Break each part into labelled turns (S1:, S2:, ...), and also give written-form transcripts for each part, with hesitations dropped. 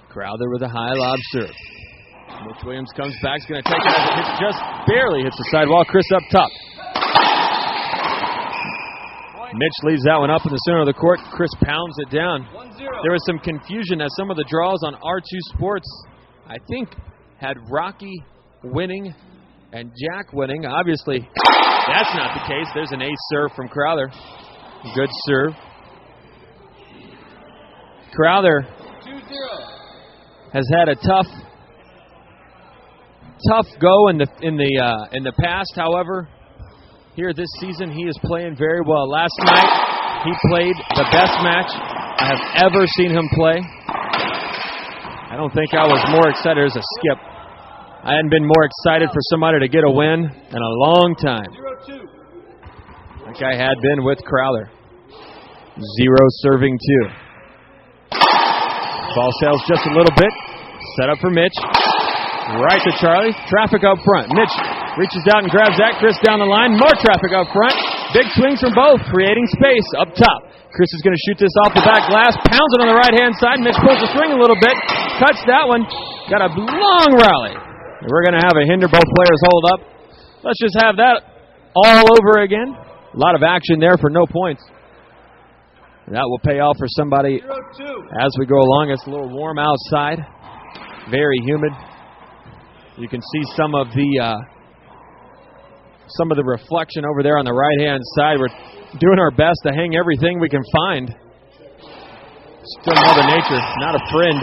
S1: Crowther with a high lob serve. Mitch Williams comes back, is going to take it as it hits, just barely hits the sidewall. Chris up top. Mitch leaves that one up in the center of the court. Chris pounds it down.
S2: 1-0.
S1: There was some confusion as some of the draws on R2 Sports, I think, had Rocky winning and Jack winning. Obviously, that's not the case. There's an ace serve from Crowther. Good serve. Crowther
S2: 2-0.
S1: has had a tough go in the past. However, here this season he is playing very well. Last night he played the best match I have ever seen him play. I don't think I was more excited. There's a skip. I hadn't been more excited for somebody to get a win in a long time.
S2: 0-2.
S1: Like I had been with Crowther. 0 serving 2. Ball sails just a little bit. Set up for Mitch. Right to Charlie. Traffic up front. Mitch reaches out and grabs that. Chris down the line. More traffic up front. Big swings from both, creating space up top. Chris is going to shoot this off the back glass. Pounds it on the right-hand side. Mitch pulls the string a little bit. Cuts that one. Got a long rally. We're going to have a hinder. Both players hold up. Let's just have that all over again. A lot of action there for no points. That will pay off for somebody
S2: 0-2.
S1: as we go along. It's a little warm outside. Very humid. You can see some of the reflection over there on the right-hand side. We're doing our best to hang everything we can find. Still Mother Nature, not a friend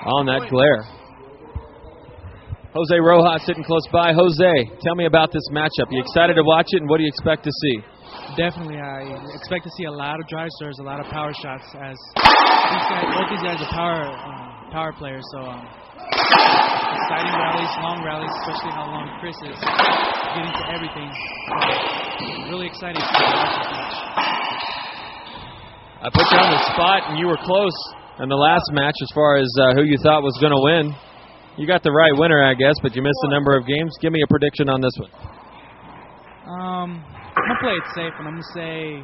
S1: on that glare. Jose Rojas sitting close by. Jose, tell me about this matchup. You excited to watch it, and what do you expect to see?
S3: Definitely, I expect to see a lot of drive serves, a lot of power shots, as both these guys are power players. So exciting rallies, long rallies, especially how long Chris is getting to everything. So, really excited to watch this match.
S1: I put you on the spot, and you were close in the last match as far as who you thought was going to win. You got the right winner, I guess, but you missed a number of games. Give me a prediction on this one.
S3: I'm going to play it safe, and I'm going to say,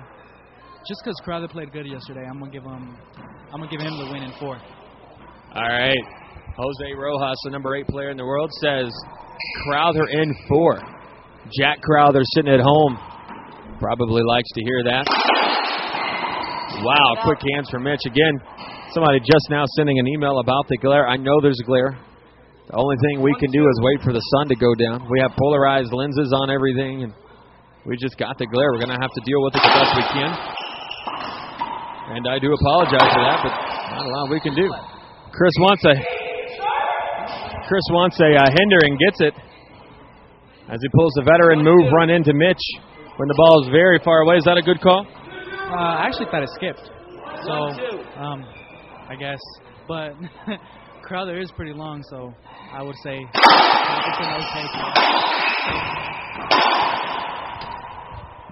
S3: just because Crowther played good yesterday, I'm going to give him the win in 4.
S1: All right. Jose Rojas, the number 8 player in the world, says Crowther in 4. Jack Crowther sitting at home probably likes to hear that. Wow, quick hands for Mitch. Again, somebody just now sending an email about the glare. I know there's glare. The only thing we can do is wait for the sun to go down. We have polarized lenses on everything, and we just got the glare. We're going to have to deal with it the best we can. And I do apologize for that, but not a lot we can do. Chris wants a hinder and gets it as he pulls the veteran move, run into Mitch when the ball is very far away. Is that a good call?
S3: I actually thought it skipped. So, I guess. But Crowther is pretty long, so I would say it's an okay call.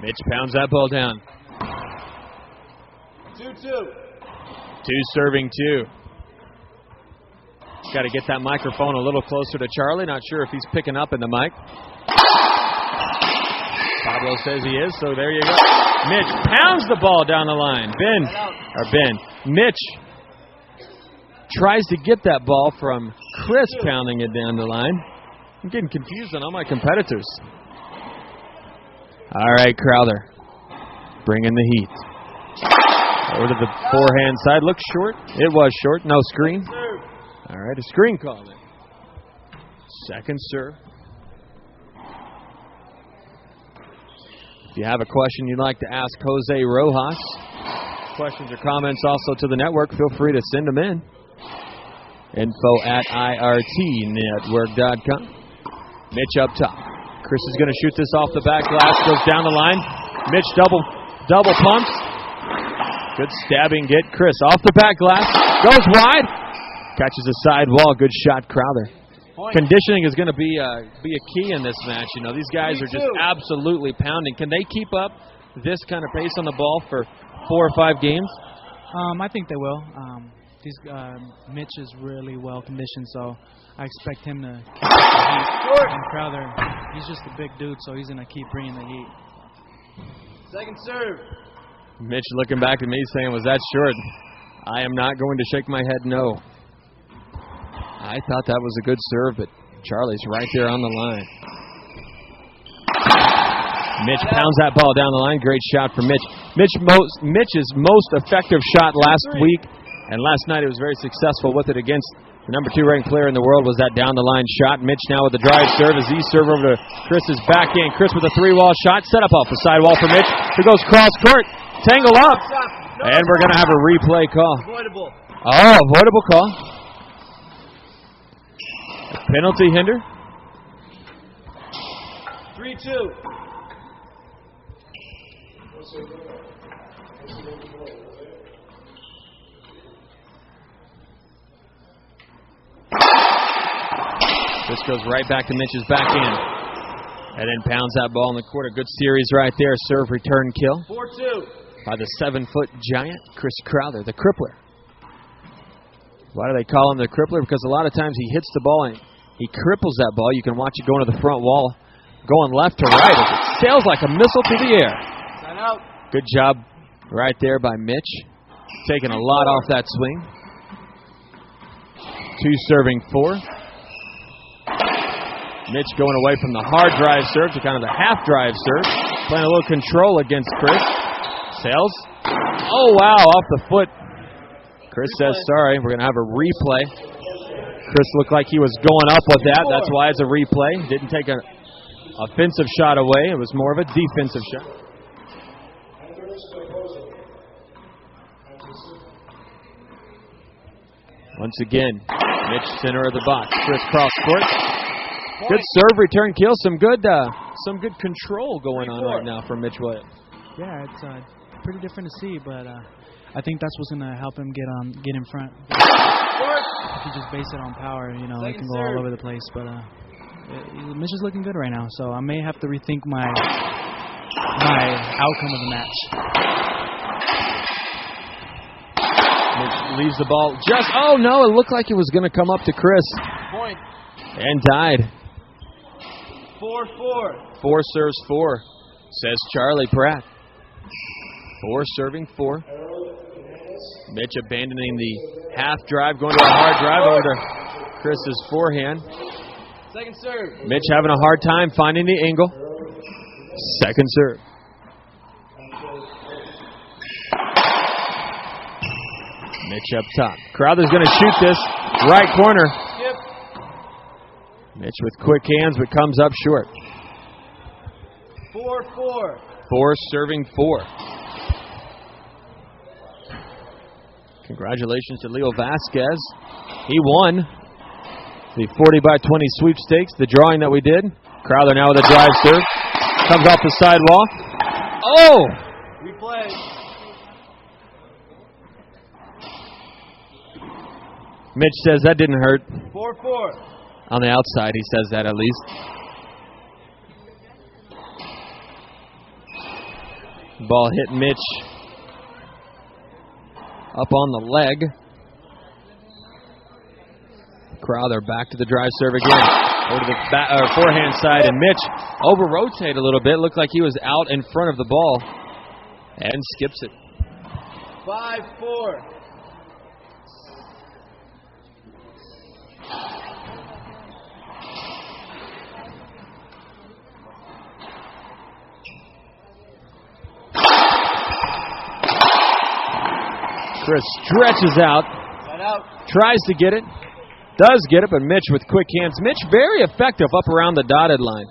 S1: Mitch pounds that ball down.
S2: 2-2.
S1: 2 serving 2. Got to get that microphone a little closer to Charlie. Not sure if he's picking up in the mic. Pablo says he is, so there you go. Mitch pounds the ball down the line. Mitch tries to get that ball from Chris pounding it down the line. I'm getting confused on all my competitors. All right, Crowther, bring in the heat. Over to the forehand side. Looks short. It was short. No screen. All right, a screen call then. Second serve. If you have a question you'd like to ask Jose Rojas, questions or comments also to the network, feel free to send them in. info@irtnetwork.com. Mitch up top. Chris is going to shoot this off the back glass. Goes down the line. Mitch double pumps. Good stabbing get. Chris off the back glass. Goes wide. Catches the side wall. Good shot, Crowther. Conditioning is going to be a key in this match. You know, these guys are just absolutely pounding. Can they keep up this kind of pace on the ball for 4 or 5 games?
S3: I think they will. Mitch is really well conditioned, so I expect him to keep the heat. And Crowther, he's just a big dude, so he's going to keep bringing the heat.
S2: Second serve.
S1: Mitch looking back at me saying, was that short? I am not going to shake my head no. I thought that was a good serve, but Charlie's right there on the line. Mitch pounds that ball down the line. Great shot for Mitch. Mitch's most effective shot last week, and last night he was very successful with it against the number 2 ranked player in the world. Was that down the line shot. Mitch now with the drive serve as he serve over to Chris's backhand. Chris with a 3-wall shot. Set up off the sidewall for Mitch. Here goes cross court. Tangle up. And we're going to have a replay call.
S2: Avoidable.
S1: Oh, avoidable call. A penalty hinder.
S2: 3-2.
S1: This goes right back to Mitch's backhand. And then pounds that ball in the court. A good series right there. Serve, return, kill.
S2: 4-2.
S1: By the 7-foot giant, Chris Crowther, the crippler. Why do they call him the crippler? Because a lot of times he hits the ball and he cripples that ball. You can watch it going to the front wall, going left to right as it sails like a missile through the air.
S2: Sign out.
S1: Good job right there by Mitch. Taking a lot off that swing. 2 serving 4. Mitch going away from the hard drive serve to kind of the half drive serve. Playing a little control against Chris. Sails. Oh, wow, off the foot. Chris says sorry. We're going to have a replay. Chris looked like he was going up with that. That's why it's a replay. Didn't take an offensive shot away. It was more of a defensive shot. Once again, Mitch center of the box. Chris cross court. Good serve, return, kill. Some good control going on right now from Mitch Williams.
S3: Yeah, it's pretty different to see, but I think that's what's going to help him get in front. If you just base it on power, it can go all over the place. But Mitch is looking good right now, so I may have to rethink my outcome of the match.
S1: Mitch leaves the ball just. Oh no! It looked like it was going to come up to Chris.
S2: Point.
S1: And died.
S2: 4-4.
S1: 4 serves 4, says Charlie Pratt. 4 serving 4. Mitch abandoning the half drive, going to a hard drive over to Chris's forehand.
S2: Second serve.
S1: Mitch having a hard time finding the angle. Second serve. Mitch up top. Crowther's going to shoot this right corner.
S2: Skip.
S1: Mitch with quick hands, but comes up short.
S2: 4-4.
S1: 4 serving 4. Congratulations to Leo Vasquez. He won the 40-by-20 sweepstakes, the drawing that we did. Crowther now with a drive serve. Comes off the sidewall. Oh!
S2: Replay.
S1: Mitch says that didn't hurt.
S2: 4-4.
S1: On the outside, he says that at least. Ball hit Mitch up on the leg. Crowther back to the drive serve again. Over to the forehand side, and Mitch over-rotate a little bit. Looked like he was out in front of the ball. And skips it.
S2: 5-4.
S1: Chris stretches out, tries to get it, does get it, but Mitch with quick hands. Mitch very effective up around the dotted line.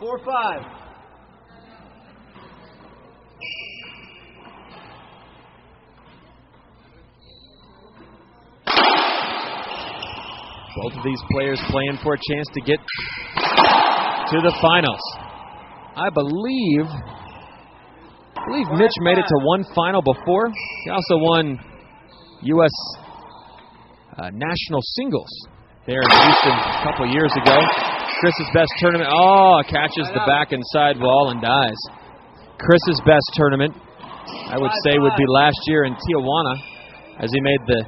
S2: 4-5.
S1: Both of these players playing for a chance to get to the finals. I believe Mitch made it to one final before. He also won U.S. National Singles there in Houston a couple years ago. Chris's best tournament. Oh, catches the back and side wall and dies. Chris's best tournament, I would say, would be last year in Tijuana as he made the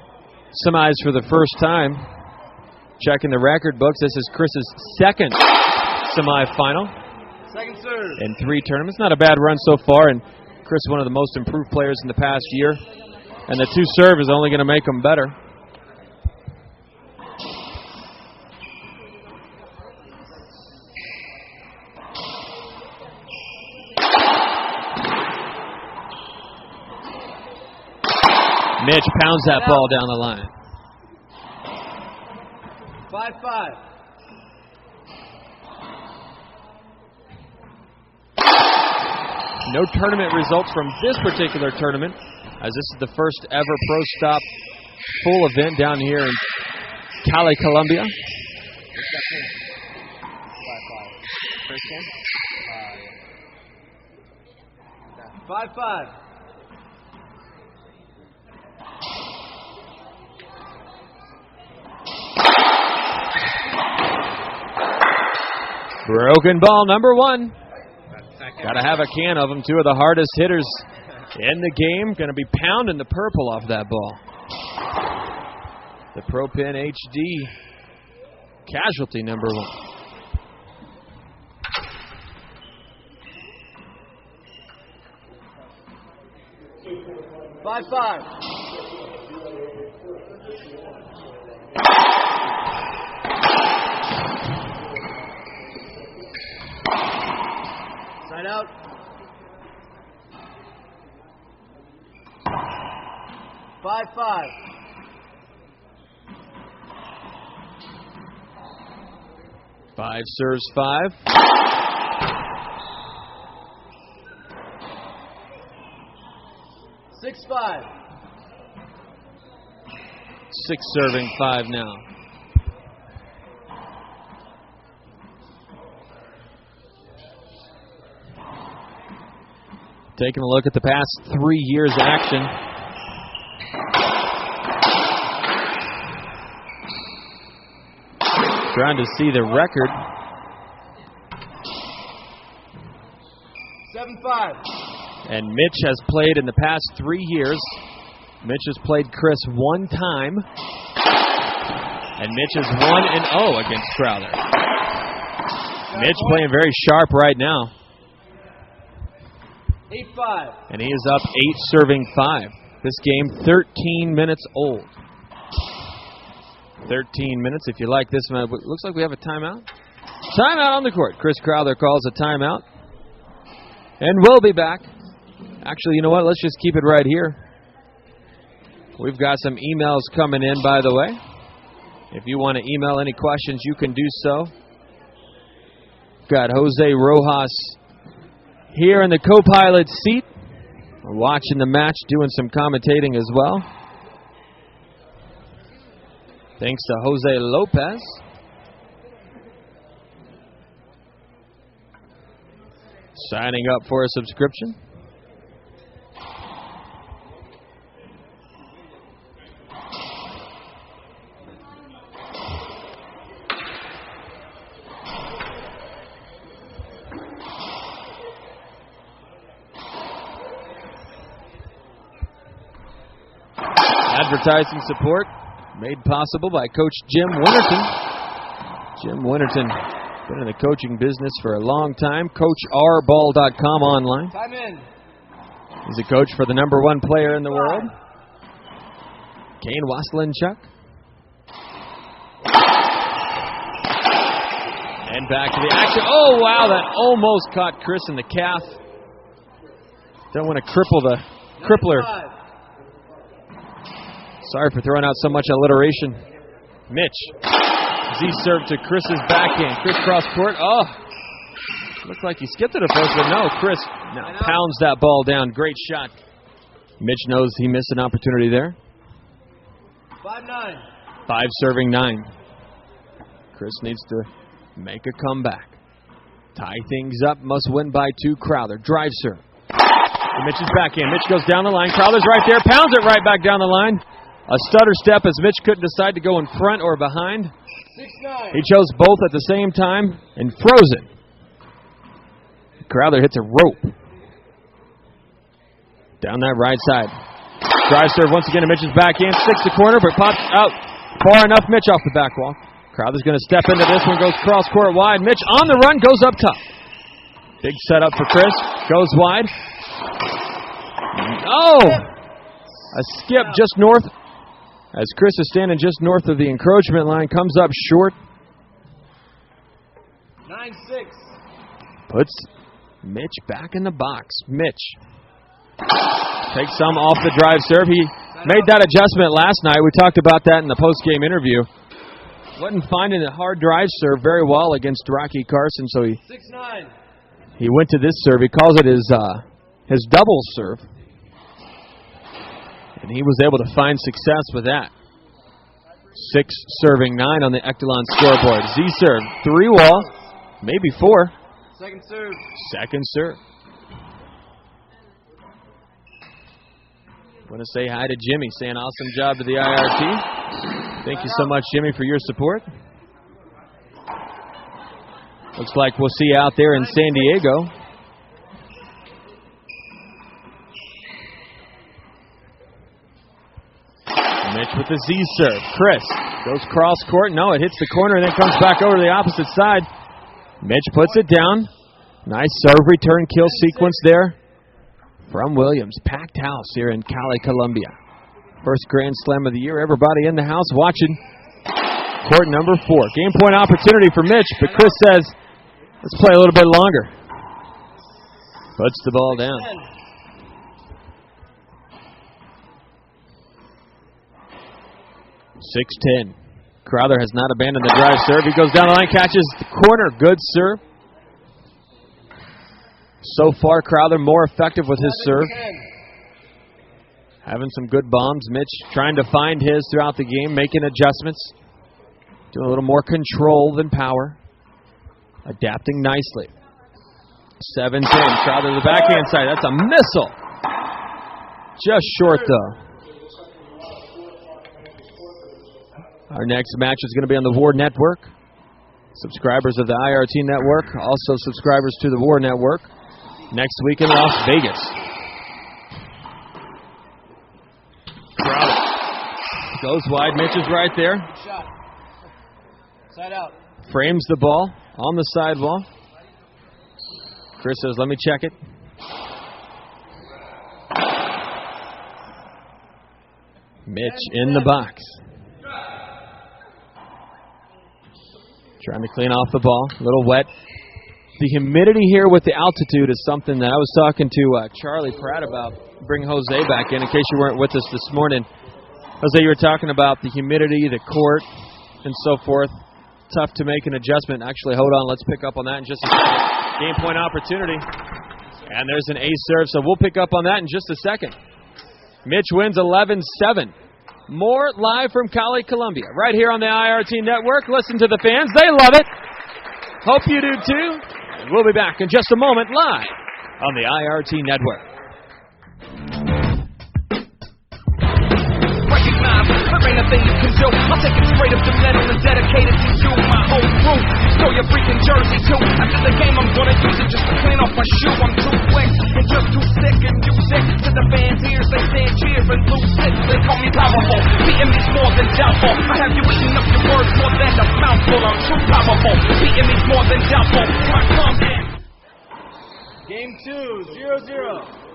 S1: semis for the first time. Checking the record books, this is Chris's second semifinal.
S2: Second serve.
S1: In 3 tournaments. Not a bad run so far, and Chris, one of the most improved players in the past year. And the 2 serve is only going to make him better. Mitch pounds that ball down the line.
S2: 5-5.
S1: No tournament results from this particular tournament, as this is the first ever Pro Stop full event down here in Cali-Colombia.
S2: 5-5.
S1: Broken ball number 1. Got to have a can of them. Two of the hardest hitters in the game. Going to be pounding the purple off that ball. The Pro Pin HD casualty number 1.
S2: 5-5. Side out. 5-5.
S1: 5 serves 5.
S2: 6-5.
S1: 6 serving 5 now. Taking a look at the past 3 years' action. Trying to see the record.
S2: 7-5.
S1: And Mitch has played in the past 3 years. Mitch has played Chris 1 time. And Mitch is 1-0 against Crowther. Mitch playing very sharp right now.
S2: 8-5.
S1: And he is up 8 serving 5. This game 13 minutes old. 13 minutes. If you like this one, it looks like we have a timeout. Timeout on the court. Chris Crowther calls a timeout. And we'll be back. Actually, you know what? Let's just keep it right here. We've got some emails coming in, by the way. If you want to email any questions, you can do so. Got Jose Rojas here in the co-pilot seat. We're watching the match, doing some commentating as well. Thanks to Jose Lopez. Signing up for a subscription. Advertising support made possible by Coach Jim Winterton. Jim Winterton, been in the coaching business for a long time. CoachRBall.com online.
S2: Time in.
S1: He's a coach for the number 1 player in the world, Kane Waslinchuk. And back to the action. Oh, wow, that almost caught Chris in the calf. Don't want to cripple the crippler. Sorry for throwing out so much alliteration. Mitch. Z served to Chris's backhand. Chris cross court. Oh. Looked like he skipped it at first, but no. Chris now pounds that ball down. Great shot. Mitch knows he missed an opportunity there.
S2: 5-9.
S1: 5 serving 9. Chris needs to make a comeback. Tie things up. Must win by 2. Crowther. Drive serve. Mitch's backhand. Mitch goes down the line. Crowther's right there. Pounds it right back down the line. A stutter step as Mitch couldn't decide to go in front or behind.
S2: 6-9.
S1: He chose both at the same time and froze it. Crowther hits a rope. Down that right side. Drive serve once again to Mitch's backhand. Sticks the corner, but pops out far enough. Mitch off the back wall. Crowther's going to step into this one. Goes cross court wide. Mitch on the run. Goes up top. Big setup for Chris. Goes wide. Oh! A skip just north. As Chris is standing just north of the encroachment line, comes up short.
S2: 9-6.
S1: Puts Mitch back in the box. Mitch takes some off the drive serve. He Made that adjustment last night. We talked about that in the post-game interview. Wasn't finding a hard drive serve very well against Rocky Carson, so he
S2: 6-9.
S1: He went to this serve. He calls it his double serve. And he was able to find success with that. 6 serving 9 on the Echelon scoreboard. Z serve, 3 wall, maybe 4.
S2: Second serve.
S1: Second serve. Want to say hi to Jimmy, saying awesome job to the IRT. Thank you so much, Jimmy, for your support. Looks like we'll see you out there in San Diego. Mitch with the Z serve. Chris goes cross court. No, it hits the corner and then comes back over to the opposite side. Mitch puts it down. Nice serve return kill sequence there from Williams. Packed house here in Cali-Colombia. First Grand Slam of the year. Everybody in the house watching court number 4. Game point opportunity for Mitch, but Chris says, let's play a little bit longer. Puts the ball down. 6-10. Crowther has not abandoned the drive serve. He goes down the line, catches the corner. Good serve. So far, Crowther more effective with his serve. Having some good bombs. Mitch trying to find his throughout the game, making adjustments. Doing a little more control than power. Adapting nicely. 7-10. Crowther to the backhand side. That's a missile. Just short, though. Our next match is going to be on the War Network. Subscribers of the IRT Network, also subscribers to the War Network. Next week in Las Vegas. Crowther goes wide. Mitch is right there.
S2: Shot. Side out.
S1: Frames the ball on the sidewall. Chris says, let me check it. Mitch in the box. Trying to clean off the ball. A little wet. The humidity here with the altitude is something that I was talking to Charlie Pratt about. Bring Jose back in case you weren't with us this morning. Jose, you were talking about the humidity, the court, and so forth. Tough to make an adjustment. Actually, hold on. Let's pick up on that in just a second. Game point opportunity. And there's an ace serve, so we'll pick up on that in just a second. Mitch wins 11-7. More live from Cali-Colombia, right here on the IRT Network. Listen to the fans. They love it. Hope you do too. And we'll be back in just a moment live on the IRT Network.
S4: Recognize, there ain't a thing you can do. I'll take it straight up the middle and dedicate it to you, my whole crew. Stole your freaking jersey too. After the game, I'm gonna use it just to clean off my shoe. I'm too quick and just too sick and music to the fans' ears. They stand cheer and lose it. They call me powerful. Beating me's more than doubtful. I have you eating up your words more than a mouthful. I'm too powerful. Beating me's more than doubtful. I come in.
S2: Game 2, 0-0.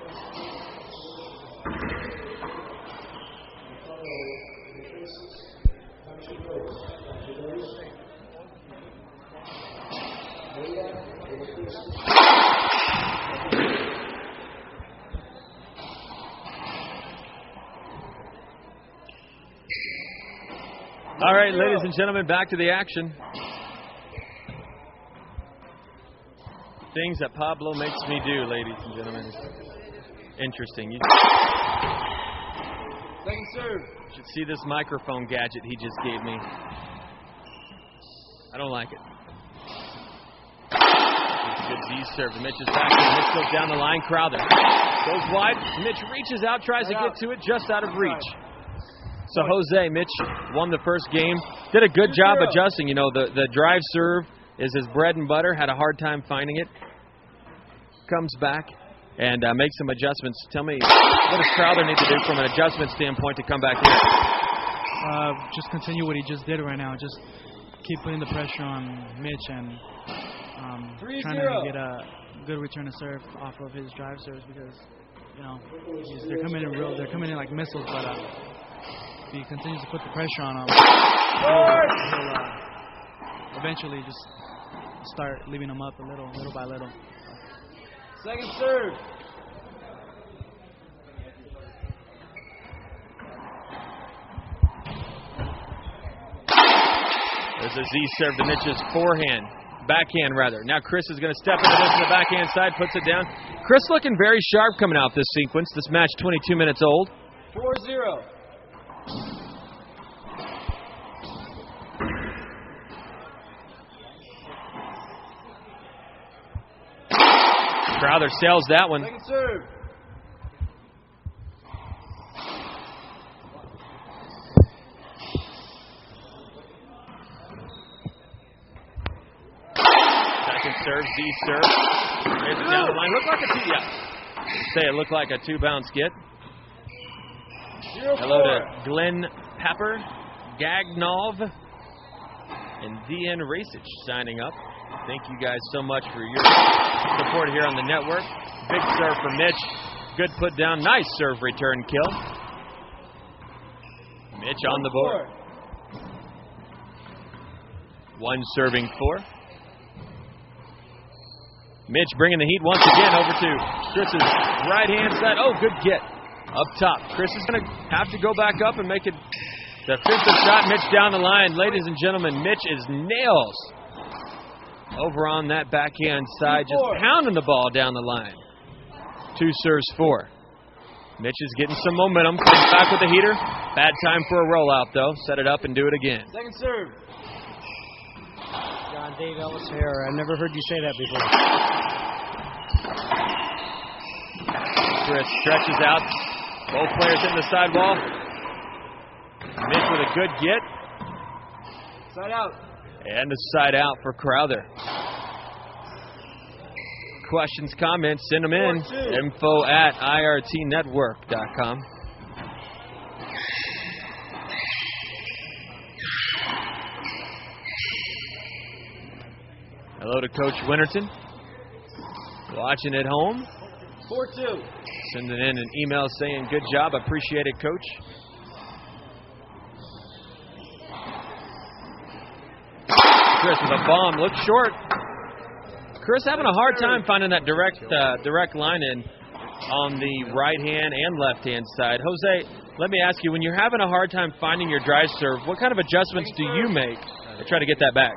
S1: All right, ladies and gentlemen, back to the action. Things that Pablo makes me do, ladies and gentlemen. Interesting. You
S2: Second serve.
S1: should see this microphone gadget he just gave me. I don't like it. It's a good Z serve. Mitch is back. Mitch goes down the line. Crowther goes wide. Mitch reaches out, tries to get to it, just out of reach. So Jose, Mitch won the first game. Did a good job adjusting. You know, the drive serve is his bread and butter. Had a hard time finding it. Comes back and makes some adjustments. Tell me, what does Crowther need to do from an adjustment standpoint to come back here?
S3: Just continue what he just did right now. Just keep putting the pressure on Mitch and trying to get a good return to serve off of his drive serves because, you know, they're coming in like missiles, but if he continues to put the pressure on him, he'll eventually just start leaving him up little by little.
S2: Second serve.
S1: was a Z serve to Mitch's forehand. Backhand, rather. Now Chris is going to step into this on the backhand side, puts it down. Chris looking very sharp coming out this sequence. This match 22 minutes old.
S2: 4-0.
S1: Crowther sails that one.
S2: Second serve.
S1: Second serve, Z serve. Raise it down the line. Looked like a two. Yeah. Say it looked like a two-bounce get.
S2: 0-4.
S1: Hello to Glenn Pepper, Gagnov, and DN Racich signing up. Thank you guys so much for your support here on the network. Big serve for Mitch. Good put down. Nice serve return kill. Mitch on the board. 1 serving 4. Mitch bringing the heat once again over to Chris's right-hand side. Oh, good get. Up top. Chris is going to have to go back up and make it defensive shot. Mitch down the line. Ladies and gentlemen, Mitch is nails over on that backhand side, just pounding the ball down the line. 2 serves 4. Mitch is getting some momentum. Comes back with the heater. Bad time for a rollout, though. Set it up and do it again.
S2: Second serve.
S5: John, Dave Ellis here. I've never heard you say that before.
S1: Chris stretches out. Both players hitting the sidewall. Mitch with a good get.
S2: Side out.
S1: And a side out for Crowther. Questions, comments, send them in. info@irtnetwork.com. Hello to Coach Winterton. Watching at home.
S2: 4-2.
S1: Sending in an email saying, good job, appreciate it, Coach. Chris with a bomb, looks short. Chris having a hard time finding that direct line in on the right hand and left hand side. Jose, let me ask you, when you're having a hard time finding your drive serve, what kind of adjustments do you make to try to get that back?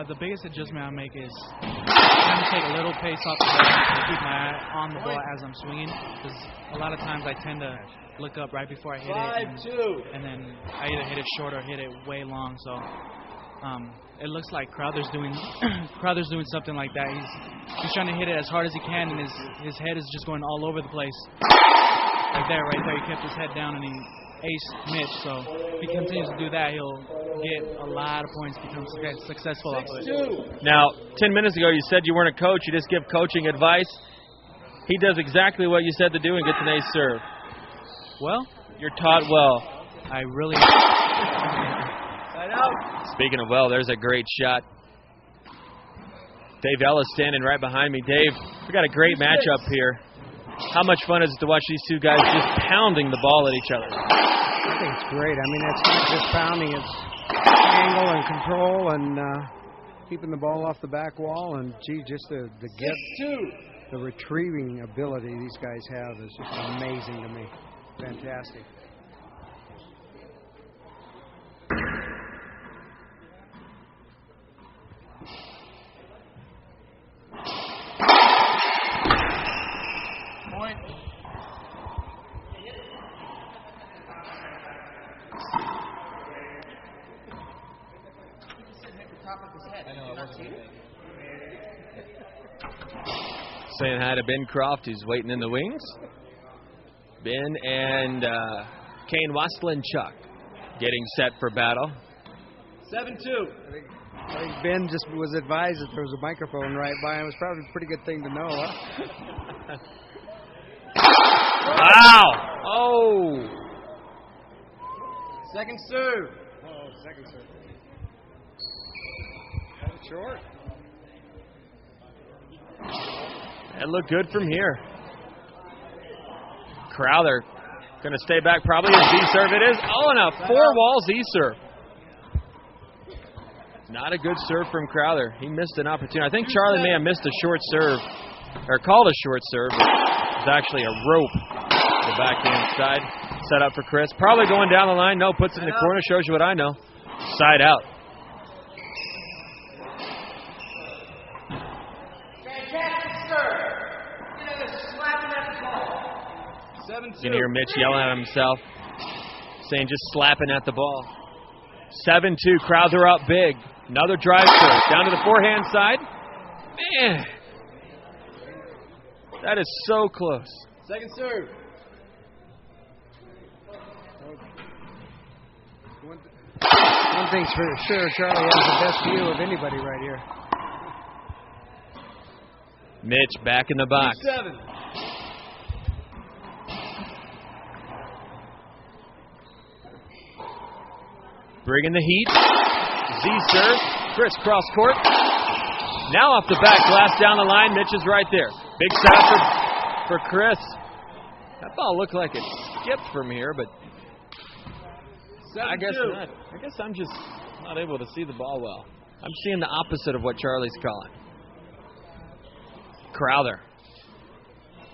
S3: The biggest adjustment I make is trying to take a little pace off the ball and keep my eye on the ball as I'm swinging. Because a lot of times I tend to look up right before I hit it, and then I either hit it short or hit it way long. So it looks like Crowther's doing something like that. He's trying to hit it as hard as he can, and his head is just going all over the place. Right there. He kept his head down and he aced Mitch. So if he continues to do that, he'll get a lot of points, become successful off of it.
S1: Now, 10 minutes ago you said you weren't a coach, you just give coaching advice. He does exactly what you said to do and gets an ace serve.
S3: Well,
S1: you're taught well.
S3: I really...
S2: Side out.
S1: Speaking of well, there's a great shot. Dave Ellis standing right behind me. Dave, we got a great matchup here. How much fun is it to watch these two guys just pounding the ball at each other?
S5: I think it's great. I mean, it's not just pounding, it's angle and control and keeping the ball off the back wall. And, gee, just the get, the retrieving ability these guys have is just amazing to me. Fantastic.
S2: Point.
S1: Saying hi to Ben Croft, who's waiting in the wings. Ben and Kane Waslinchuk getting set for battle.
S2: 7-2.
S5: I think Ben just was advised that there was a microphone right by him. It was probably a pretty good thing to know, huh?
S1: Wow! Oh!
S2: Second serve.
S5: Oh, second serve. Short.
S1: That looked good from here. Crowther going to stay back, probably a Z-serve it is. Oh, and a four-wall Z-serve. Not a good serve from Crowther. He missed an opportunity. I think Charlie may have missed a short serve, or called a short serve, but it was actually a rope. The backhand side set up for Chris. Probably going down the line. No, puts it in the corner. Shows you what I know. Side out. You can hear Mitch yelling at himself, saying just slapping at the ball. 7-2, Crowther up big. Another drive serve down to the forehand side. Man, that is so close.
S2: Second serve.
S5: One thing's for sure, Charlie has the best view of anybody right here.
S1: Mitch back in the box.
S2: 7.
S1: Bringing the heat. Z serve. Chris cross court. Now off the back glass down the line. Mitch is right there. Big setup for Chris. That ball looked like it skipped from here, but I guess not. I guess I'm just not able to see the ball well. I'm seeing the opposite of what Charlie's calling. Crowther.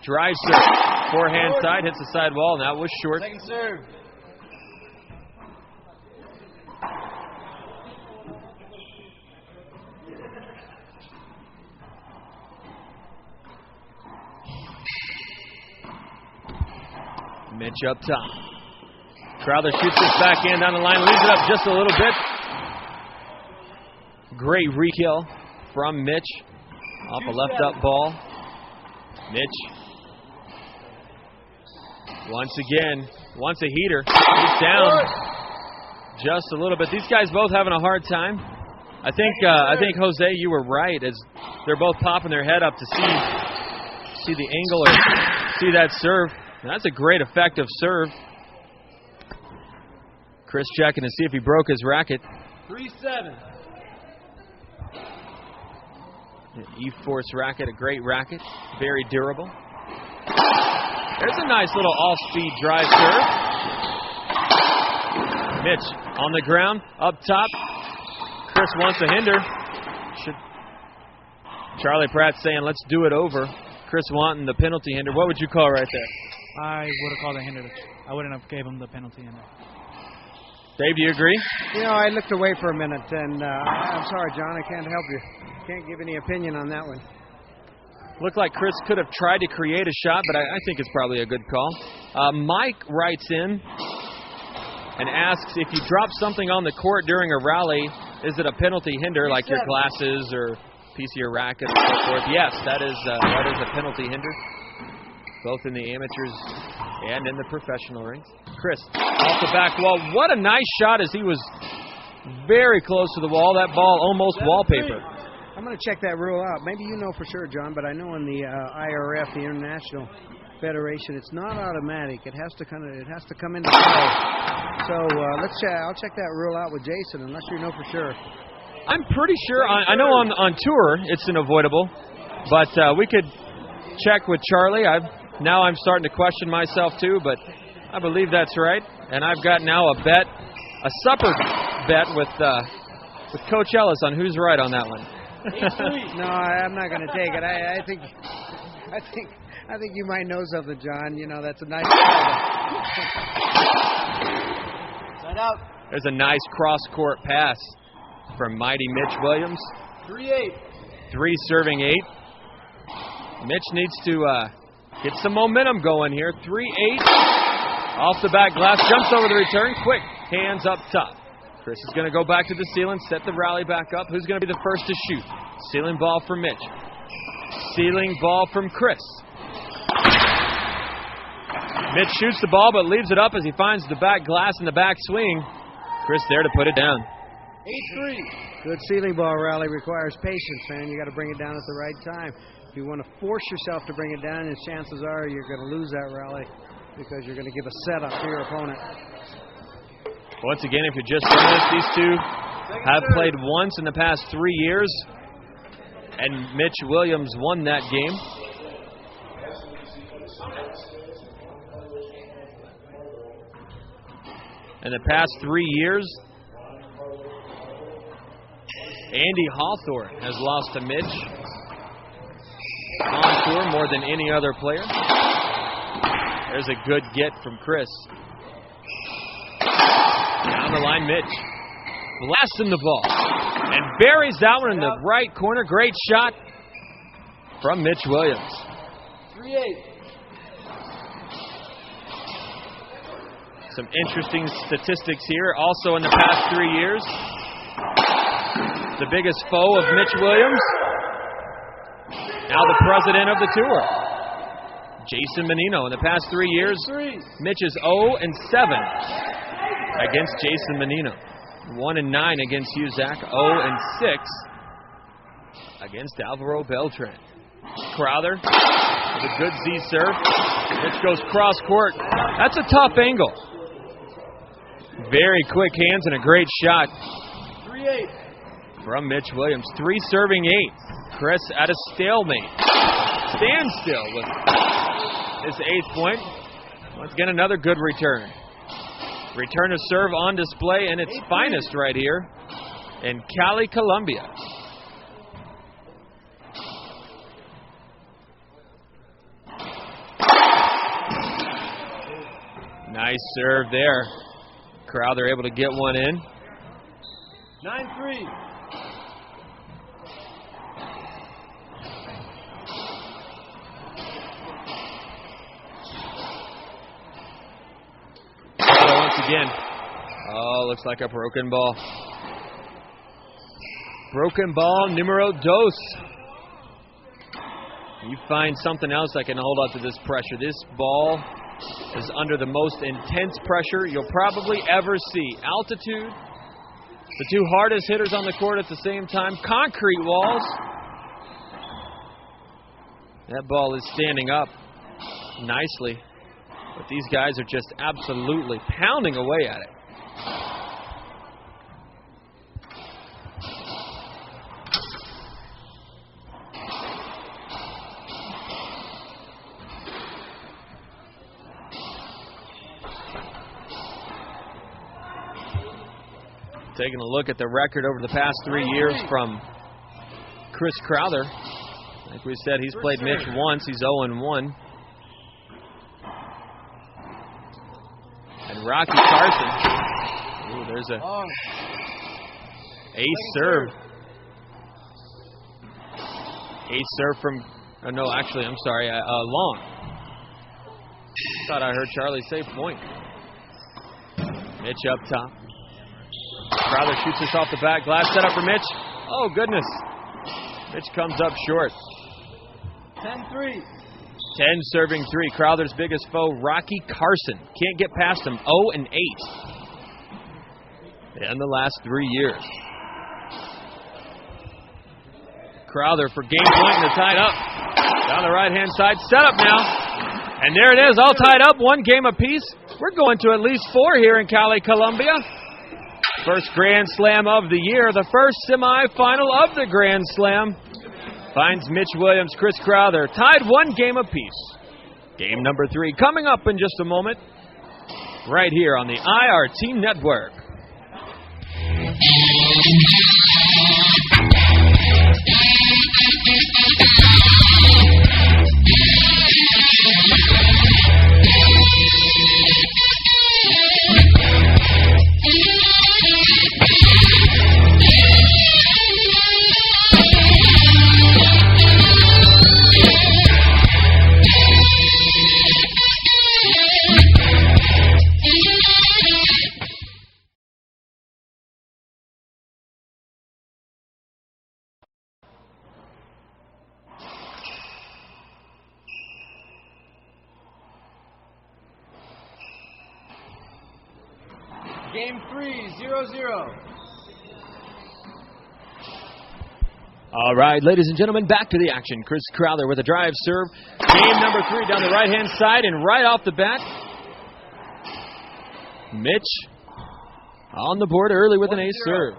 S1: Drive serve. Forehand side. Hits the side wall. That was short.
S2: Second serve.
S1: Mitch up top. Crowther shoots this backhand down the line, leaves it up just a little bit. Great re-kill from Mitch off a left up ball. Mitch once again wants a heater. He's down just a little bit. These guys both having a hard time. I think Jose, you were right, as they're both popping their head up to see the angle or see that serve. That's a great effective serve. Chris checking to see if he broke his racket.
S2: 3-7.
S1: E-Force racket, a great racket. Very durable. There's a nice little off-speed drive serve. Mitch on the ground, up top. Chris wants a hinder. Charlie Pratt saying, let's do it over. Chris wanting the penalty hinder. What would you call right there?
S3: I would have called a hinder. I wouldn't have gave him the penalty hinder.
S1: Dave, do you agree?
S5: You know, I looked away for a minute, and I'm sorry, John, I can't help you. Can't give any opinion on that one.
S1: Looked like Chris could have tried to create a shot, but I think it's probably a good call. Mike writes in and asks, if you drop something on the court during a rally, is it a penalty hinder, like your glasses or piece of your racket and so forth? Yes, that is a penalty hinder, both in the amateurs and in the professional rings. Chris, off the back wall. What a nice shot, as he was very close to the wall. That ball almost wallpaper.
S5: I'm going to check that rule out. Maybe you know for sure, John, but I know in the IRF, the International Federation, it's not automatic. It has to come into play. So I'll check that rule out with Jason, unless you know for sure.
S1: I'm pretty sure. I know on tour it's unavoidable, but we could check with Charlie. Now I'm starting to question myself too, but I believe that's right. And I've got now a supper bet with Coach Ellis on who's right on that one.
S5: No, I'm not going to take it. I think you might know something, John. You know, that's a nice
S2: Side out.
S1: There's a nice cross-court pass from mighty Mitch Williams.
S2: 3-8.
S1: 3 serving 8. Mitch needs to get some momentum going here. 3-8. Off the back glass, jumps over the return. Quick hands up top. Chris is going to go back to the ceiling, set the rally back up. Who's going to be the first to shoot? Ceiling ball from Mitch. Ceiling ball from Chris. Mitch shoots the ball but leaves it up as he finds the back glass in the back swing. Chris there to put it down.
S2: 8-3.
S5: Good ceiling ball rally requires patience, man. You got to bring it down at the right time. If you want to force yourself to bring it down, and chances are you're going to lose that rally because you're going to give a setup to your opponent.
S1: Once again, if you're just joining us, these two have played once in the past 3 years, and Mitch Williams won that game. In the past 3 years, Andy Hawthorne has lost to Mitch on tour more than any other player. There's a good get from Chris. Down the line, Mitch blasting the ball and buries that one in the right corner. Great shot from Mitch Williams.
S2: 3-8.
S1: Some interesting statistics here. Also in the past 3 years, the biggest foe of Mitch Williams, now the president of the tour, Jason Menino. In the past 3 years, Mitch is 0-7 against Jason Menino. 1-9 against Huzak. 0-6 against Alvaro Beltran. Crowther with a good Z serve. Mitch goes cross court. That's a tough angle. Very quick hands and a great shot
S2: 3-8.
S1: from Mitch Williams. 3 serving 8. Chris at a stalemate. Standstill with his 8th point. Once again, another good return. Return to serve on display in its finest right here in Cali-Colombia. Nice serve there. Crowther able to get one in.
S2: 9-3.
S1: Once again. Oh, looks like a broken ball. Broken ball numero dos. You find something else that can hold up to this pressure. This ball is under the most intense pressure you'll probably ever see. Altitude, the 2 hardest hitters on the court at the same time, concrete walls. That ball is standing up nicely, but these guys are just absolutely pounding away at it. Taking a look at the record over the past 3 years from Chris Crowther. Like we said, he's played Mitch once. He's 0-1. And Rocky Carson. Ooh, there's a ace serve. Ace serve from, oh no, actually, I'm sorry, long. Thought I heard Charlie say point. Mitch up top. Crowther shoots this off the back. Glass set up for Mitch. Oh, goodness. Mitch comes up short.
S2: 10-3.
S1: 10 serving 3. Crowther's biggest foe, Rocky Carson. Can't get past him. 0-8 in the last 3 years. Crowther for game point and tied up. Down the right-hand side. Set up now. And there it is, all tied up. 1 game apiece. We're going to at least 4 here in Cali-Colombia. First Grand Slam of the year. The first semifinal of the Grand Slam finds Mitch Williams, Chris Crowther, tied 1 game apiece. Game number 3 coming up in just a moment, right here on the IRT Network.
S2: Game 3, 0-0.
S1: All right, ladies and gentlemen, back to the action. Chris Crowther with a drive serve. Game number 3 down the right-hand side, and right off the bat, Mitch on the board early with an ace serve.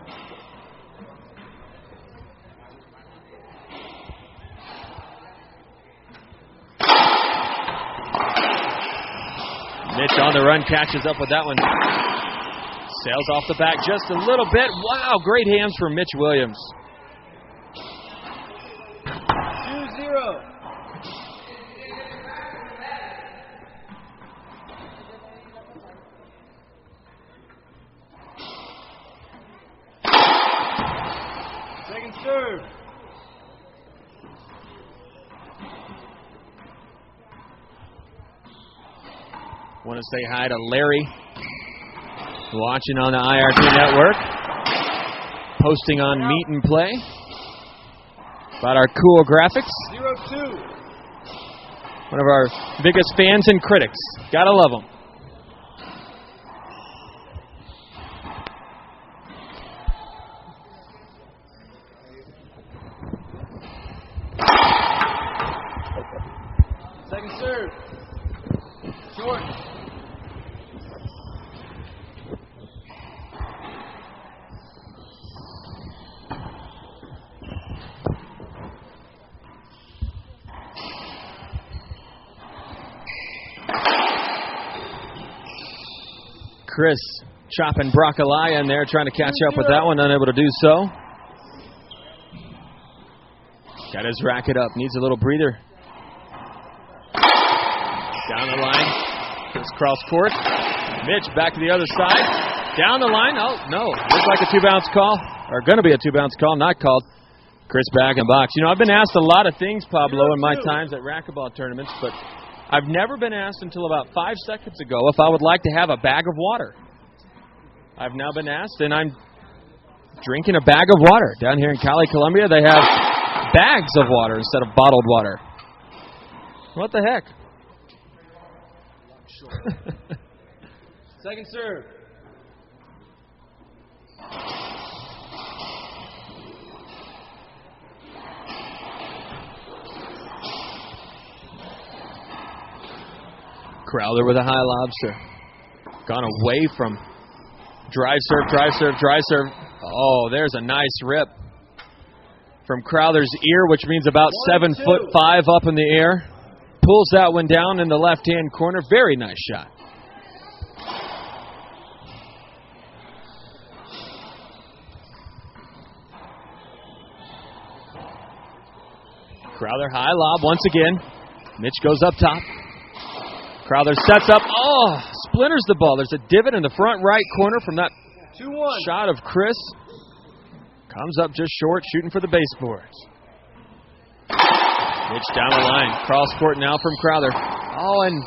S1: Mitch on the run, catches up with that one. Sails off the back just a little bit. Wow, great hands from Mitch Williams.
S2: 2-0. Second serve.
S1: Want to say hi to Larry, watching on the IRT network, posting on Meet and Play about our cool graphics.
S2: 0-2.
S1: One of our biggest fans and critics. Gotta love them.
S2: Second serve. Short.
S1: Chris chopping broccoli in there, trying to catch up with that one, unable to do so. Got his racket up, needs a little breather. Down the line, Chris cross court. Mitch back to the other side. Down the line, oh no, looks like a 2-bounce call, or going to be a 2-bounce call, not called. Chris back in box. You know, I've been asked a lot of things, Pablo, in my times at racquetball tournaments, but I've never been asked until about 5 seconds ago if I would like to have a bag of water. I've now been asked, and I'm drinking a bag of water. Down here in Cali-Colombia, they have bags of water instead of bottled water. What the heck?
S2: Second serve.
S1: Crowther with a high lobster. Gone away from drive serve, drive serve, drive serve. Oh, there's a nice rip from Crowther's ear, which means about 7'5" up in the air. Pulls that one down in the left-hand corner. Very nice shot. Crowther high lob once again. Mitch goes up top. Crowther sets up. Oh, splinters the ball. There's a divot in the front right corner from that
S2: 2-1.
S1: shot of Chris. Comes up just short, shooting for the baseboards. Mitch down the line. Cross court now from Crowther. Oh, and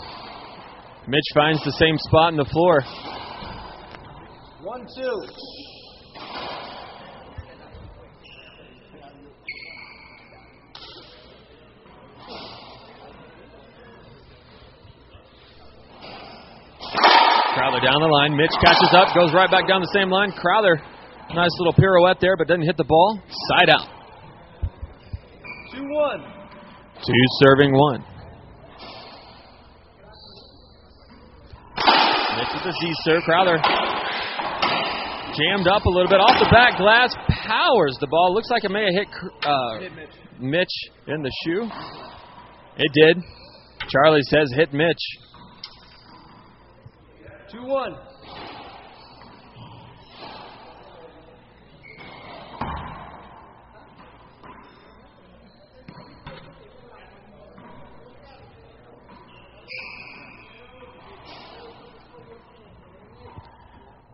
S1: Mitch finds the same spot in the floor.
S2: 1-2.
S1: Crowther down the line. Mitch catches up, goes right back down the same line. Crowther, nice little pirouette there, but doesn't hit the ball. Side out.
S2: 2-1.
S1: 2 serving 1. Mitch with the Z serve. Crowther jammed up a little bit off the back glass. Powers the ball. Looks like it may have hit Mitch in the shoe. It did. Charlie says hit Mitch.
S2: 2-1.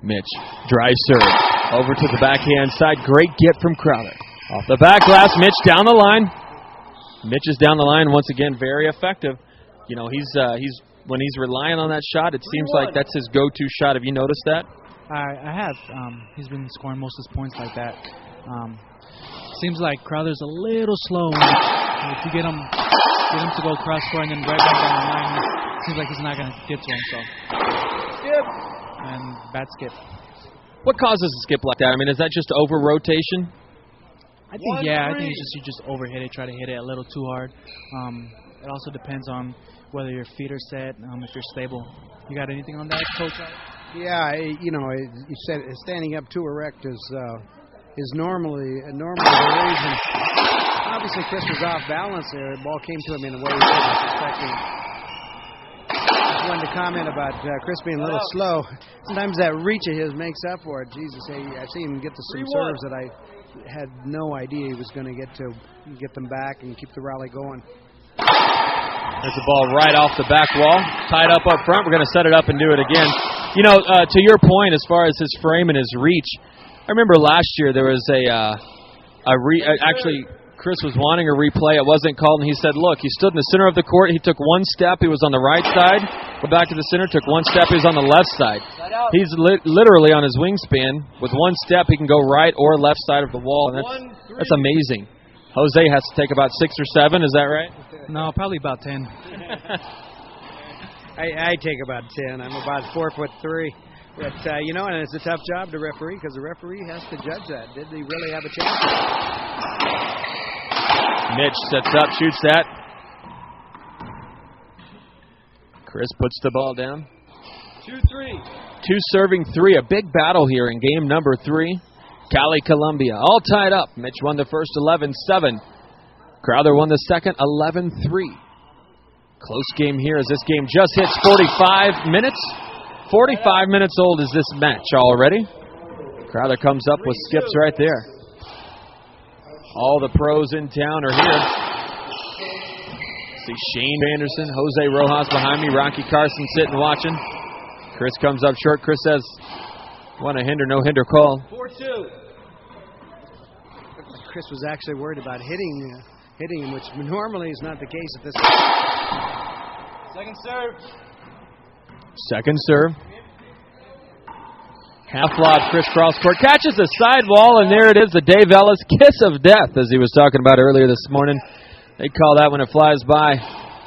S1: Mitch, drive serve, over to the backhand side. Great get from Crowther. Off the back glass, Mitch down the line. Mitch is down the line once again, very effective. You know, he's when he's relying on that shot, it seems like that's his go-to shot. Have you noticed that?
S3: I have. He's been scoring most of his points like that. Seems like Crowther's a little slow. If you get him to go cross court and then right back down the line, it seems like he's not going to get to him. So.
S2: Skip.
S3: And bad skip.
S1: What causes a skip like that? I mean, is that just over rotation?
S3: I think I think it's just you just overhit it, try to hit it a little too hard. It also depends on whether your feet are set, if you're stable. You got anything on that, Coach?
S5: Yeah, you said standing up too erect is normally the reason. Obviously, Chris was off balance there. The ball came to him in a way he wasn't expecting. Just wanted to comment about Chris being a little slow. Sometimes that reach of his makes up for it. Jesus, I've seen him get to some serves that I had no idea he was going to get them back and keep the rally going.
S1: There's the ball right off the back wall, tied up front. We're going to set it up and do it again. You know, to your point, as far as his frame and his reach, I remember last year there was actually Chris was wanting a replay. It wasn't called, and he said, look, he stood in the center of the court. He took one step. He was on the right side. Go back to the center, took one step, he's on the left side. He's literally on his wingspan. With one step, he can go right or left side of the wall, and that's amazing. Jose has to take about 6 or 7, is that right?
S3: No, probably about 10.
S5: I take about 10. I'm about 4'3". But, and it's a tough job to referee because the referee has to judge that. Did he really have a chance?
S1: Mitch sets up, shoots that. Chris puts the ball down.
S2: 2-3.
S1: 2 serving 3. A big battle here in game number 3. Cali-Colombia all tied up. Mitch won the first 11-7. Crowther won the second 11-3. Close game here as this game just hits 45 minutes. 45 minutes old is this match already. Crowther comes up with skips right there. All the pros in town are here. See Shane Anderson, Jose Rojas behind me, Rocky Carson sitting watching. Chris comes up short. Chris says, want a hinder, no hinder call.
S2: 4-2.
S5: Chris was actually worried about hitting him, which normally is not the case at this.
S2: Second serve.
S1: Second serve. Half lob, Chris cross court, catches the sidewall, and there it is, the Dave Ellis kiss of death, as he was talking about earlier this morning. They call that when it flies by,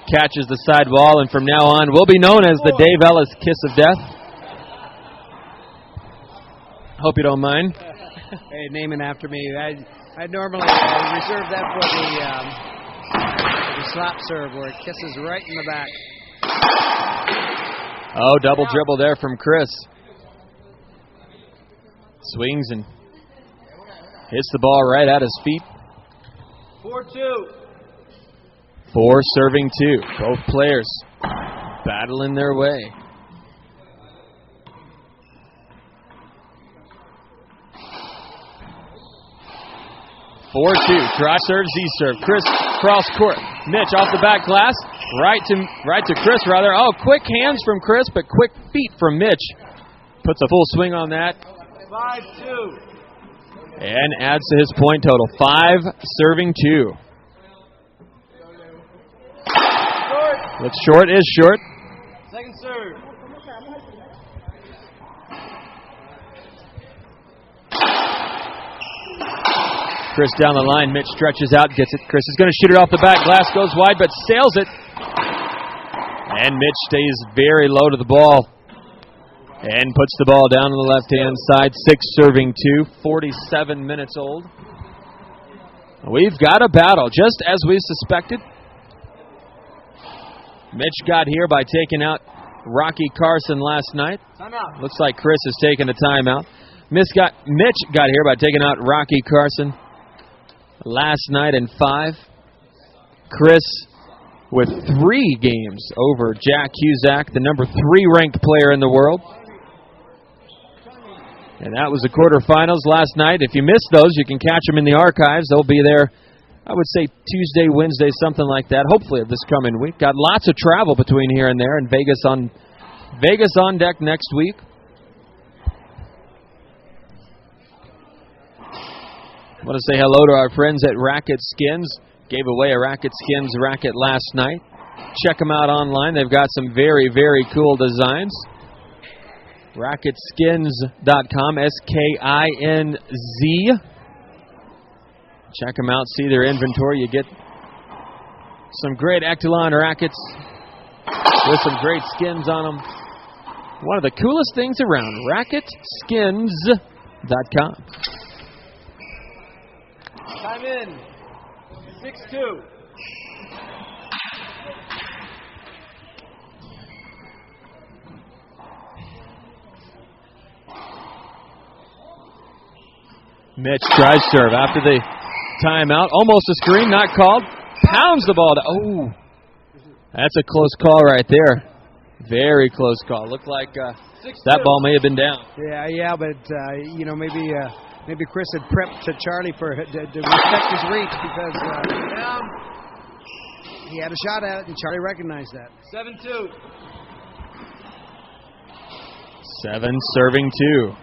S1: catches the sidewall, and from now on will be known as the Dave Ellis kiss of death. Hope you don't mind.
S5: Hey, name it after me. I normally reserve that for the slap serve where it kisses right in the back.
S1: Oh, double dribble there from Chris. Swings and hits the ball right at his feet.
S2: 4-2.
S1: 4 serving 2. Both players battling their way. Try serve, Z-serve. Chris cross court. Mitch off the back glass. Right to Chris, rather. Oh, quick hands from Chris, but quick feet from Mitch. Puts a full swing on that.
S2: 5-2.
S1: And adds to his point total. 5 serving 2.
S2: Short.
S1: Looks short, is short.
S2: Second serve.
S1: Chris down the line. Mitch stretches out, gets it. Chris is going to shoot it off the back. Glass goes wide, but sails it. And Mitch stays very low to the ball. And puts the ball down on the left-hand side. 6 serving 2. 47 minutes old. We've got a battle, just as we suspected. Mitch got here by taking out Rocky Carson last night.
S2: Timeout.
S1: Looks like Chris is taking a timeout. Mitch got here by taking out Rocky Carson last night in 5. Chris with 3 games over Jack Cusack, the number 3 ranked player in the world. And that was the quarterfinals last night. If you missed those, you can catch them in the archives. They'll be there, I would say Tuesday, Wednesday, something like that, hopefully this coming week. Got lots of travel between here and there, and Vegas on deck next week. I want to say hello to our friends at Racket Skins. Gave away a Racket Skins racket last night. Check them out online. They've got some very, very cool designs. RacketSkins.com, S-K-I-N-Z. Check them out, see their inventory. You get some great Echelon rackets with some great skins on them. One of the coolest things around, RacketSkins.com.
S2: Time in. 6-2.
S1: Mitch tries serve after the timeout. Almost a screen, not called. Pounds the ball. Oh, that's a close call right there. Very close call. Looked like that ball may have been down.
S5: Yeah, but maybe Chris had prepped to Charlie to respect his reach because he had a shot at it, and Charlie recognized that.
S2: 7-2.
S1: 7 serving 2.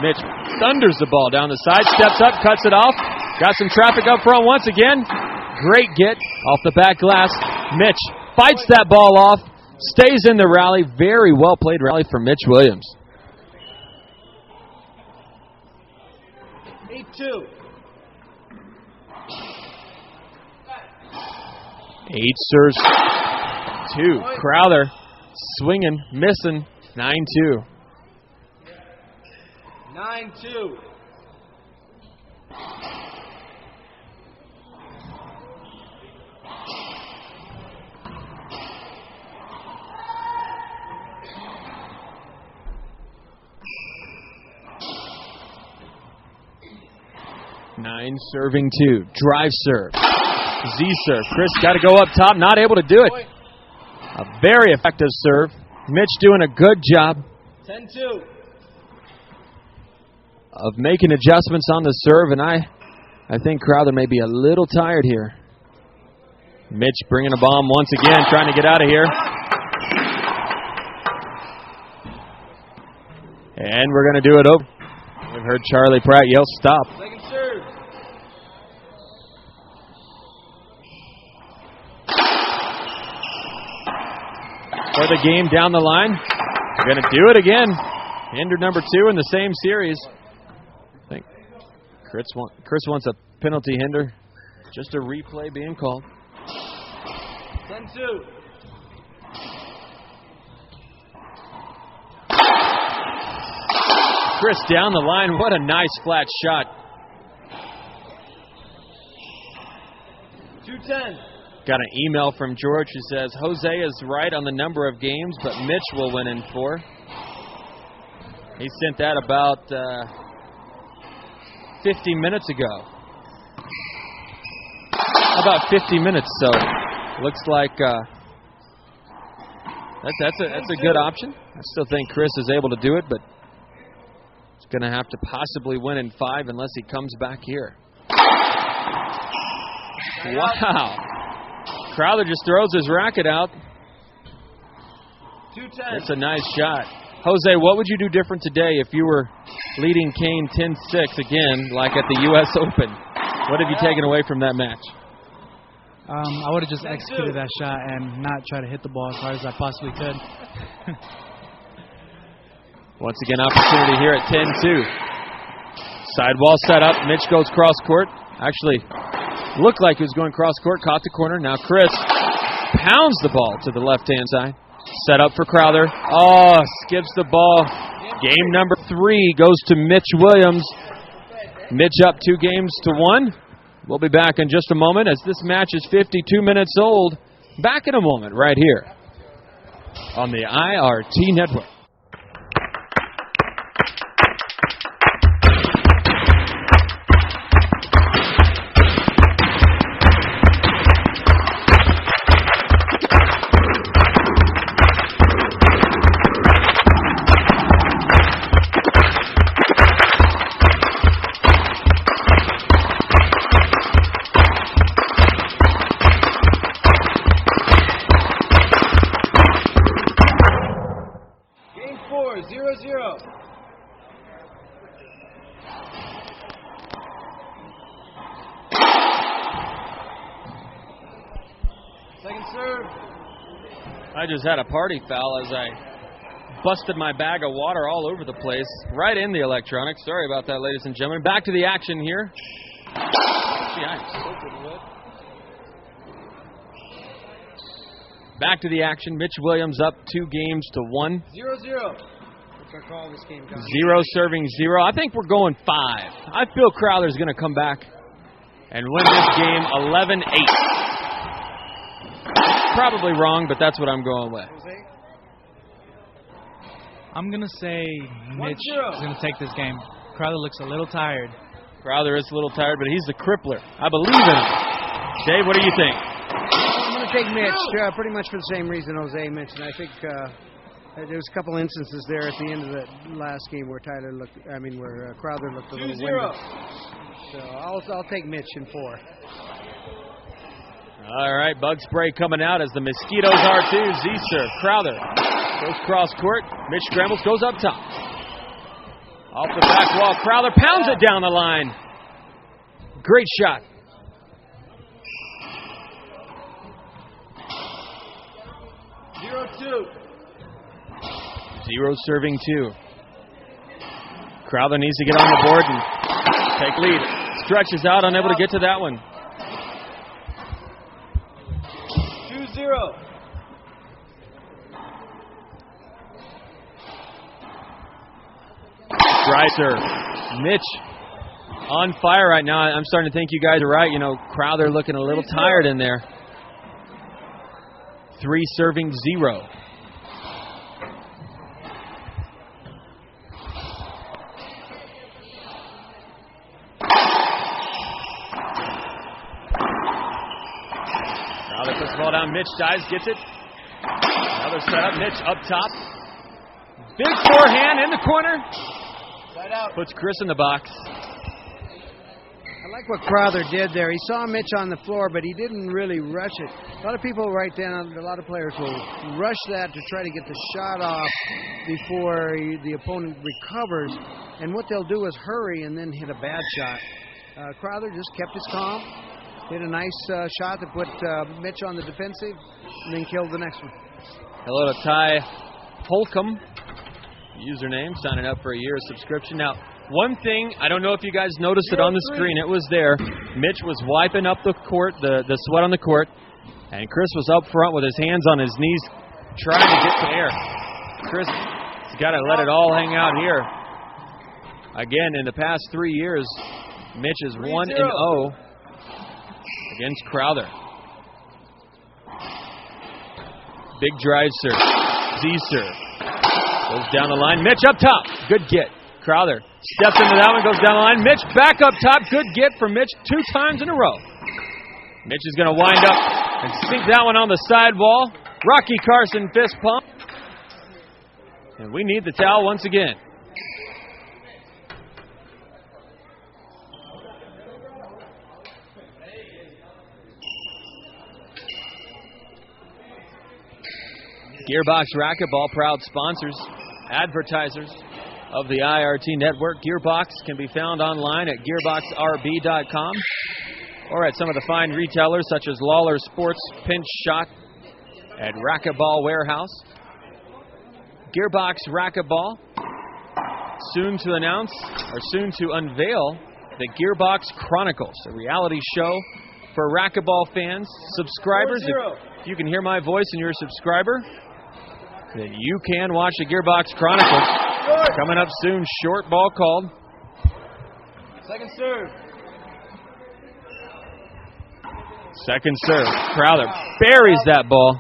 S1: Mitch thunders the ball down the side, steps up, cuts it off. Got some traffic up front once again. Great get off the back glass. Mitch fights that ball off, stays in the rally. Very well played rally for Mitch Williams.
S2: 8-2.
S1: 8 serves, 2. Crowther swinging, missing, 9-2.
S2: 9-2.
S1: Nine serving 2. Drive serve. Z serve. Chris got to go up top. Not able to do it. A very effective serve. Mitch doing a good job
S2: 10-2.
S1: of making adjustments on the serve, and I think Crowther may be a little tired here. Mitch bringing a bomb once again, trying to get out of here. And we're going to do it over. We've heard Charlie Pratt yell, stop.
S2: Second serve.
S1: For the game down the line. We're going to do it again. Hinder number 2 in the same series. I think Chris wants a penalty hinder. Just a replay being called.
S2: 10-2.
S1: Chris down the line. What a nice flat shot.
S2: 2-10.
S1: Got an email from George who says, Jose is right on the number of games, but Mitch will win in 4. He sent that about 50 minutes ago. About 50 minutes, so looks like that's a good option. I still think Chris is able to do it, but he's going to have to possibly win in 5 unless he comes back here. Wow. Crowther just throws his racket out.
S2: 2-10.
S1: That's a nice shot. Jose, what would you do different today if you were leading Kane 10-6 again, like at the U.S. Open? What have you taken away from that match?
S3: I would have just executed that shot and not try to hit the ball as hard as I possibly could.
S1: Once again, opportunity here at 10-2. Sidewall set up. Mitch goes cross court. Actually, looked like he was going cross court. Caught the corner. Now Chris pounds the ball to the left-hand side. Set up for Crowther. Oh, skips the ball. Game number 3 goes to Mitch Williams. Mitch up 2 games to 1. We'll be back in just a moment as this match is 52 minutes old. Back in a moment right here on the IRT Network.
S2: Game 4, 0-0. Second serve.
S1: I just had a party foul as I busted my bag of water all over the place, right in the electronics. Sorry about that, ladies and gentlemen. Back to the action here. See, I'm soaking wet. Back to the action. Mitch Williams up 2 games to 1.
S2: 0-0.
S5: What's our call this game, John?
S1: 0 serving 0. I think we're going 5. I feel Crowther's going to come back and win this game 11-8. Probably wrong, but that's what I'm going with.
S3: I'm going to say Mitch is going to take this game. Crowther looks a little tired.
S1: Crowther is a little tired, but he's the crippler. I believe in him. Dave, what do you think?
S5: I'm going to take Mitch, pretty much for the same reason Jose mentioned. I think there was a couple instances there at the end of the last game where Crowther looked a little winded. So I'll take Mitch in 4.
S1: All right, bug spray coming out as the Mosquitoes are too. Z-serve, Crowther goes cross court. Mitch scrambles, goes up top. Off the back wall, Crowther pounds it down the line. Great shot.
S2: 0-2.
S1: 0 serving 2. Crowther needs to get on the board and take lead. Stretches out, unable to get to that one.
S2: 2-0.
S1: Dry serve. Mitch on fire right now. I'm starting to think you guys are right. You know, Crowther looking a little tired in there. 3 serving 0. Crowther puts the ball down. Mitch dives, gets it. Another setup. Mitch up top. Big forehand in the corner.
S2: Side out.
S1: Puts Chris in the box.
S5: I like what Crowther did there. He saw Mitch on the floor, but he didn't really rush it. A lot of people right then, a lot of players will rush that to try to get the shot off before the opponent recovers. And what they'll do is hurry and then hit a bad shot. Crowther just kept his calm, hit a nice shot that put Mitch on the defensive, and then killed the next one.
S1: Hello to Ty Holcomb, username, signing up for a year's subscription. Now, one thing, I don't know if you guys noticed it on the screen, it was there. Mitch was wiping up the court, the sweat on the court, and Chris was up front with his hands on his knees trying to get to air. Chris has got to let it all hang out here. Again, in the past 3 years, Mitch is 1-0 against Crowther. Big drive serve. Z-serve. Goes down the line. Mitch up top. Good get. Crowther steps into that one, goes down the line. Mitch back up top. Good get for Mitch 2 times in a row. Mitch is going to wind up and sink that one on the sidewall. Rocky Carson fist pump. And we need the towel once again. Gearbox Racquetball, proud sponsors, advertisers of the IRT network. Gearbox can be found online at gearboxrb.com or at some of the fine retailers such as Lawler Sports, Pinch Shot, and Racquetball Warehouse. Gearbox Racquetball, soon to announce, or soon to unveil, the Gearbox Chronicles, a reality show for racquetball fans, subscribers. If you can hear my voice and you're a subscriber, then you can watch the Gearbox Chronicles. Coming up soon, short ball called.
S2: Second serve.
S1: Second serve. Crowther buries that ball.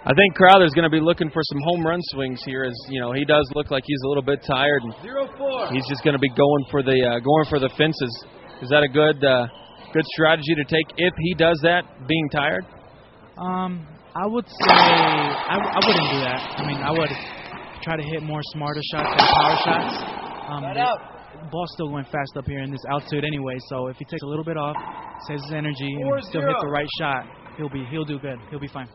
S1: I think Crowther's going to be looking for some home run swings here, as you know he does look like he's a little bit tired, and
S2: 0-4.
S1: he's just going to be going for the fences. Is that a good strategy to take if he does that, being tired?
S3: I would say I wouldn't do that. I mean, I would try to hit more smarter shots than power shots. The ball's still going fast up here in this altitude anyway, so if he takes a little bit off, saves his energy, and still hit the right shot, he'll do good. He'll be fine.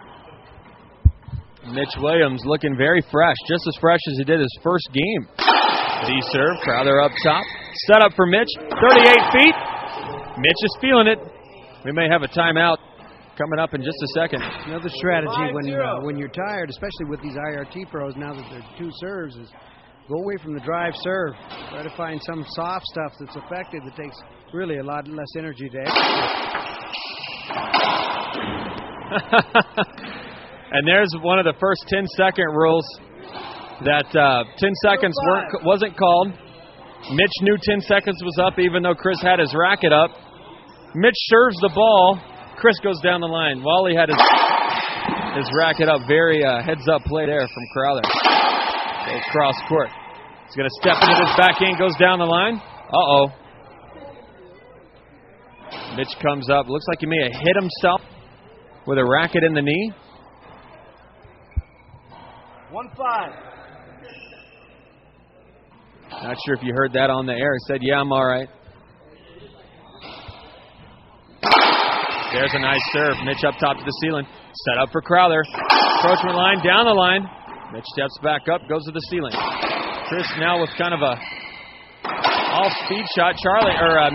S1: Mitch Williams looking very fresh, just as fresh as he did his first game. D-serve, Crowther up top. Set up for Mitch, 38 feet. Mitch is feeling it. We may have a timeout coming up in just a second.
S5: Another strategy when you're tired, especially with these IRT pros, now that they're 2 serves, is go away from the drive serve. Try to find some soft stuff that's effective that takes really a lot less energy to execute.
S1: And there's one of the first 10-second rules that 10 seconds wasn't called. Mitch knew 10 seconds was up even though Chris had his racket up. Mitch serves the ball. Chris goes down the line. Wally had his racket up. Very heads-up play there from Crowther. Goes cross court. He's going to step into this backhand, goes down the line. Uh-oh. Mitch comes up. Looks like he may have hit himself with a racket in the knee.
S2: 1-5.
S1: Not sure if you heard that on the air. He said, yeah, I'm all right. There's a nice serve. Mitch up top to the ceiling. Set up for Crowther. Approachment line, down the line. Mitch steps back up, goes to the ceiling. Chris now with kind of a Off-speed shot.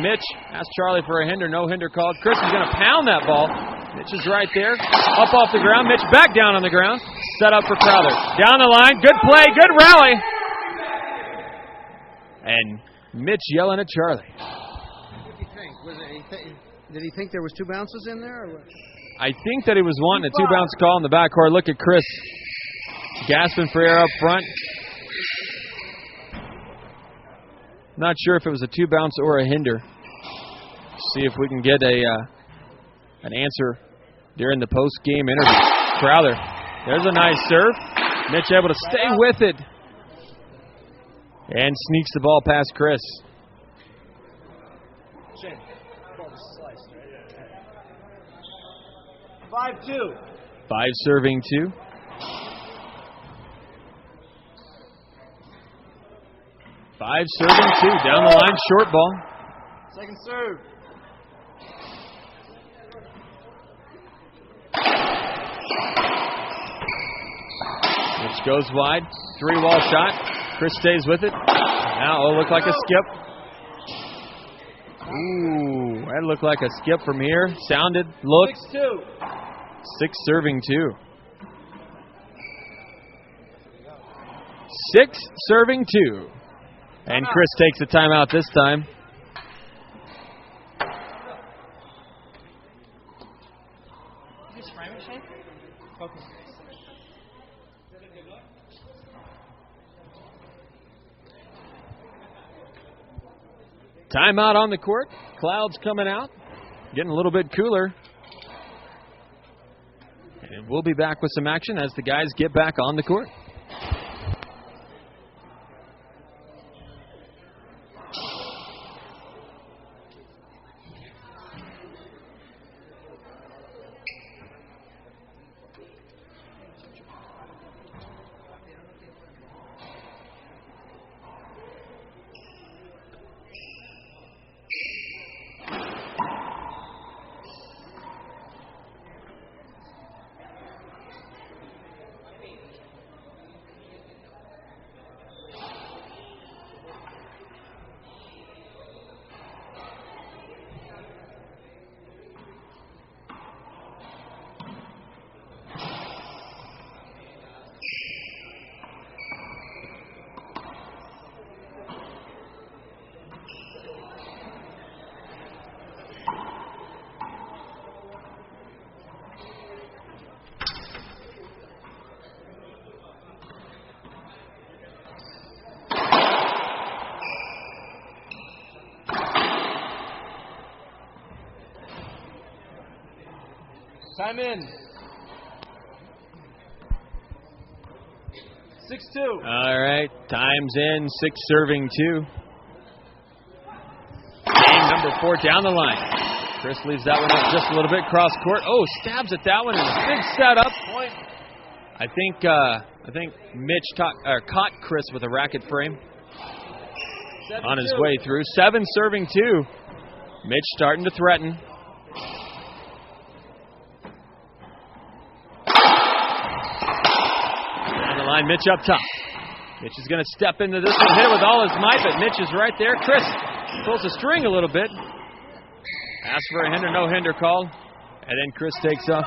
S1: Mitch asked Charlie for a hinder. No hinder called. Chris is going to pound that ball. Mitch is right there. Up off the ground. Mitch back down on the ground. Set up for Crowther. Down the line. Good play. Good rally. And Mitch yelling at Charlie.
S5: What do you think? Did he think there was 2 bounces in there? Or what?
S1: I think that he was wanting a 2-bounce call in the backcourt. Look at Chris gasping for air up front. Not sure if it was a 2-bounce or a hinder. See if we can get an answer during the post-game interview. Crowther, there's a nice serve. Mitch able to stay with it. And sneaks the ball past Chris.
S2: 5-2.
S1: 5 serving 2. Five serving 2. Down the line, short ball.
S2: Second serve.
S1: Which goes wide. 3-wall shot. Chris stays with it. Now it'll look like a skip. Ooh, that looked like a skip from here. Sounded, looked.
S2: 6-2.
S1: 6 serving 2. 6 serving 2. And Chris takes a timeout this time. Timeout on the court. Clouds coming out. Getting a little bit cooler. And we'll be back with some action as the guys get back on the court.
S2: Time in. 6-2.
S1: All right, time's in. 6 serving 2. Game number 4 down the line. Chris leaves that one up just a little bit cross court. Oh, stabs at that one in a big setup.
S2: Point.
S1: I think Mitch caught Chris with a racket frame on his way through. 7 serving 2. Mitch starting to threaten. Mitch up top. Mitch is going to step into this one, hit it with all his might, but Mitch is right there. Chris pulls the string a little bit. Asks for a hinder, no hinder called. And then Chris takes off.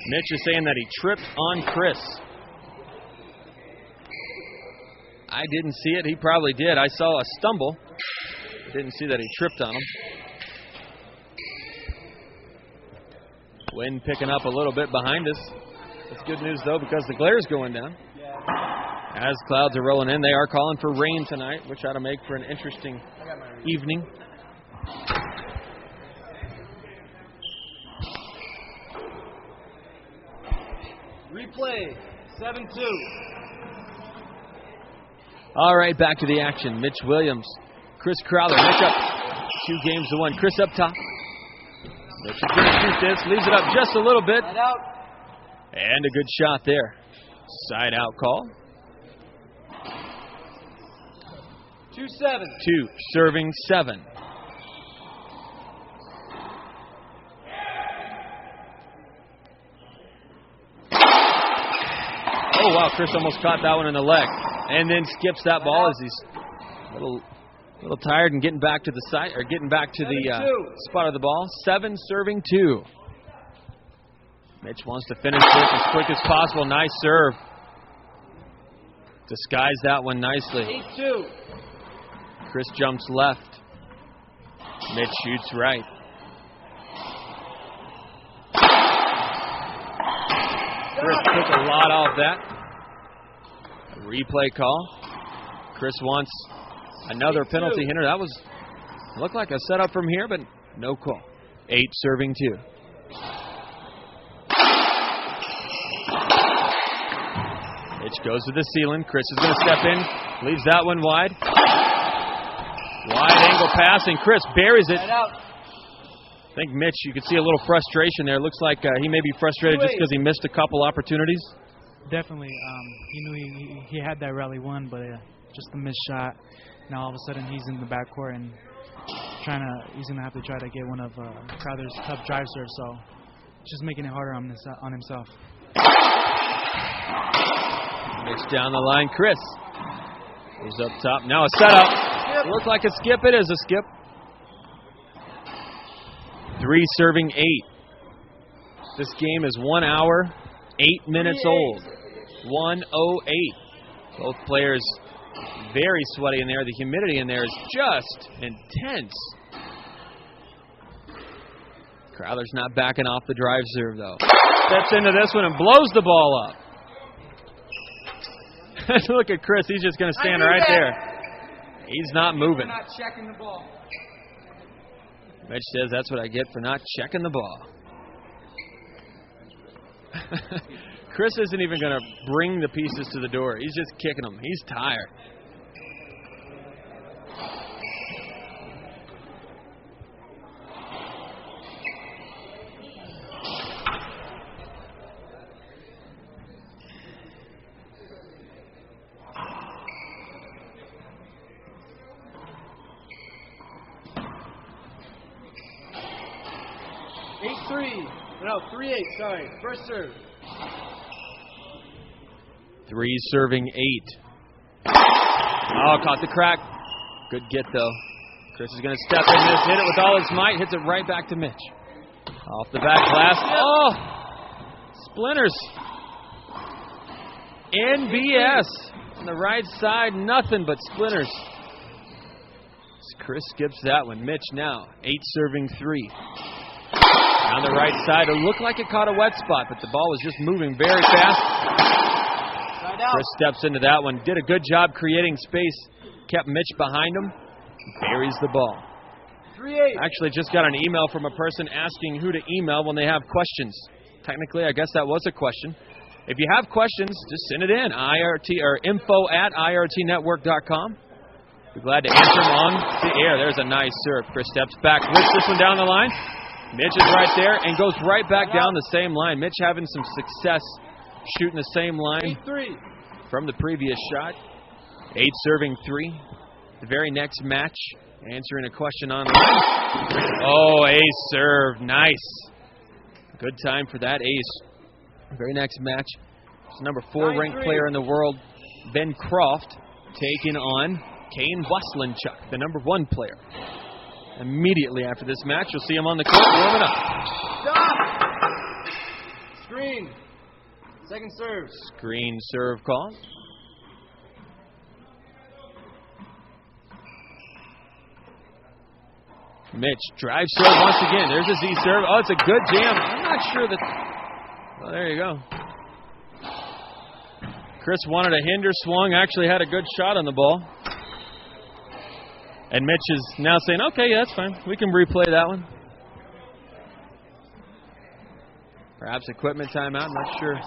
S1: Mitch is saying that he tripped on Chris. I didn't see it. He probably did. I saw a stumble. Didn't see that he tripped on him. Wind picking up a little bit behind us. It's good news, though, because the glare's going down. As clouds are rolling in, they are calling for rain tonight, which ought to make for an interesting evening.
S2: Replay. 7-2.
S1: All right, back to the action. Mitch Williams, Chris Crowther. Mitch up 2-1. Chris up top. Mitch is going to shoot this, leaves it up just a little bit.
S2: Side out.
S1: And a good shot there. Side out call.
S2: 2-7.
S1: 2 serving 7. Oh, wow. Chris almost caught that one in the leg. And then skips that ball as he's a little tired and getting back to the side, or getting back to the spot of the ball. 7 serving 2. Mitch wants to finish this as quick as possible. Nice serve. Disguised that one nicely.
S2: 8-2.
S1: Chris jumps left. Mitch shoots right. Chris took a lot off that. A replay call. Chris wants another penalty hitter. That was, looked like a setup from here, but no call. 8 serving 2. Mitch goes to the ceiling. Chris is going to step in. Leaves that one wide. Wide angle pass, and Chris buries it. I think Mitch, you could see a little frustration there. Looks like he may be frustrated just because he missed a couple opportunities.
S3: Definitely. He knew he had that rally won, but just a missed shot. Now all of a sudden he's in the backcourt and he's going to have to try to get one of Crowther's tough drive serves. So just making it harder on himself.
S1: Mitch down the line. Chris goes up top. Now a setup. Looks like a skip. It is a skip. 3 serving 8. This game is 1 hour, 8 minutes old. 1:08. Both players very sweaty in there. The humidity in there is just intense. Crowther's not backing off the drive serve, though. Steps into this one and blows the ball up. Look at Chris. He's just going to stand right there. He's not moving.
S2: We're not checking the ball.
S1: Mitch says that's what I get for not checking the ball. Chris isn't even going to bring the pieces to the door. He's just kicking them. He's tired.
S2: No, 3-8, sorry. First serve.
S1: 3 serving 8. Oh, caught the crack. Good get, though. Chris is going to step in this, hit it with all his might, hits it right back to Mitch. Off the back glass. Oh! Splinters. NBS. On the right side, nothing but splinters. Chris skips that one. Mitch now, 8 serving 3. On the right side, it looked like it caught a wet spot, but the ball was just moving very fast. Chris steps into that one. Did a good job creating space. Kept Mitch behind him. Buries the ball.
S2: 3-8.
S1: Actually, just got an email from a person asking who to email when they have questions. Technically, I guess that was a question. If you have questions, just send it in. info@irtnetwork.com. Be glad to answer them on the air. There's a nice serve. Chris steps back, rips this one down the line. Mitch is right there and goes right back down the same line. Mitch having some success shooting the same line from the previous shot. 8 serving 3. The very next match, answering a question online. Oh, ace serve. Nice. Good time for that ace. Very next match, it's number 4 ranked player in the world, Ben Croft, taking on Kane Waslinchuk, the number 1 player. Immediately after this match, you'll see him on the court warming up.
S2: Stop! Screen. Second serve.
S1: Screen serve call. Mitch drive serve once again. There's a Z serve. Oh, it's a good jam. I'm not sure that... Well, there you go. Chris wanted a hinder swung. Actually had a good shot on the ball. And Mitch is now saying, okay, yeah, that's fine. We can replay that one. Perhaps equipment timeout. I'm not sure.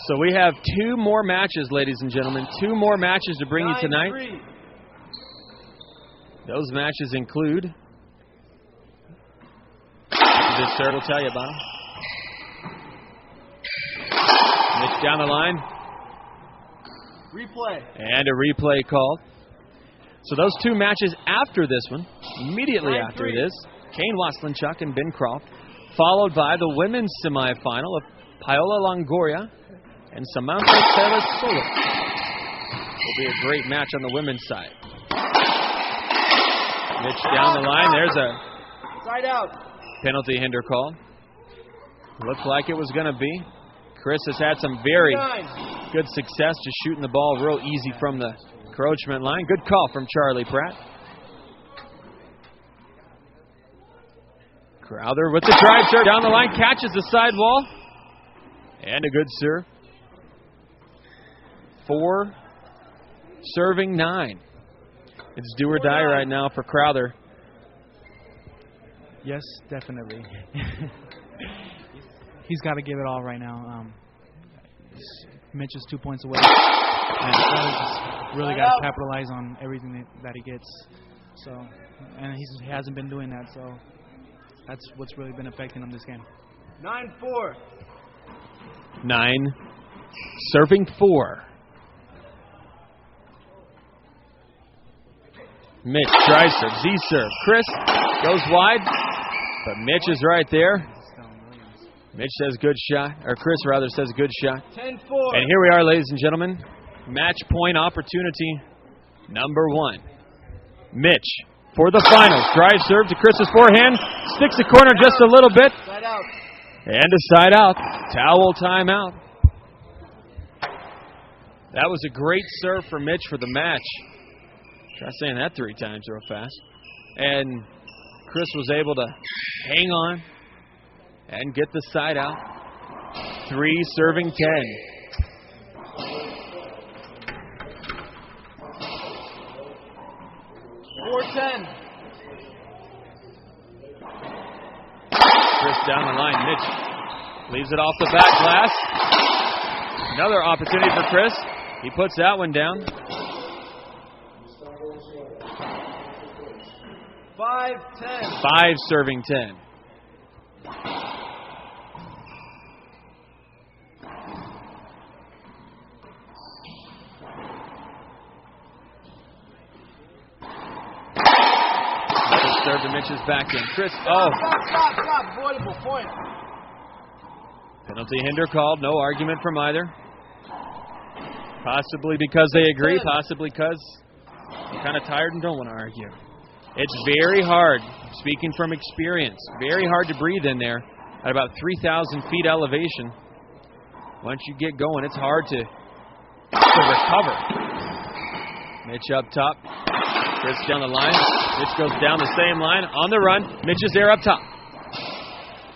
S1: So we have 2 more matches, ladies and gentlemen. 2 more matches to bring you tonight.
S2: 9-3.
S1: Those matches include... This serve will tell you about them. Mitch down the line.
S2: Replay.
S1: And a replay called. So those 2 matches after this one Immediately after this, Kane Waslinchuk and Ben Croft, followed by the women's semifinal of Paola Longoria and Samantha Ceres Solo. Will be a great match on the women's side. Mitch down the line. There's a
S2: Side out.
S1: penalty hinder call. Looked like it was going to be. Chris has had some very good success just shooting the ball real easy from the encroachment line. Good call from Charlie Pratt. Crowther with the drive serve down the line, catches the sidewall. And a good serve. 4 serving 9. It's do or die right now for Crowther.
S3: Yes, definitely. He's got to give it all right now. Mitch is 2 points away. And he's really got to capitalize on everything that he gets. So, and he hasn't been doing that. So that's what's really been affecting him this game.
S2: 9-4.
S1: 9 serving 4. Mitch tries serve, Z-serve. Chris goes wide, but Mitch is right there. Mitch says good shot, or Chris rather says good shot.
S2: 10-4.
S1: And here we are, ladies and gentlemen. Match point opportunity number 1. Mitch for the finals. Drive serve to Chris's forehand. Sticks the corner just a little bit.
S2: Side out.
S1: And a side out. Towel timeout. That was a great serve for Mitch for the match. Try saying that 3 times real fast. And Chris was able to hang on and get the side out. 3 serving 10.
S2: 4-10.
S1: Chris down the line. Mitch leaves it off the back glass. Another opportunity for Chris. He puts that one down.
S2: 5-10.
S1: 5 serving 10. Another serve to Mitch's back end. Chris,
S2: Stop. Avoidable point.
S1: penalty hinder called. No argument from either. Possibly because they agree, possibly because they're kind of tired and don't want to argue. It's very hard, speaking from experience, very hard to breathe in there at about 3,000 feet elevation. Once you get going, it's hard to recover. Mitch up top. Chris down the line. Mitch goes down the same line on the run. Mitch is there up top.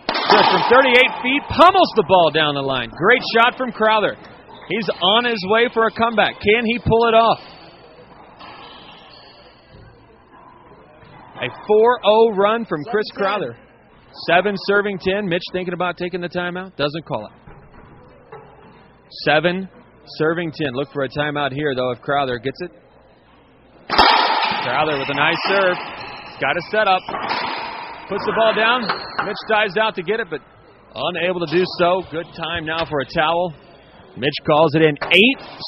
S1: Chris from 38 feet pummels the ball down the line. Great shot from Crowther. He's on his way for a comeback. Can he pull it off? A 4-0 run from Chris Crowther. 7 serving 10. Mitch thinking about taking the timeout. Doesn't call it. 7 serving 10. Look for a timeout here, though, if Crowther gets it. Crowther with a nice serve. Got a set up. Puts the ball down. Mitch dives out to get it, but unable to do so. Good time now for a towel. Mitch calls it in. 8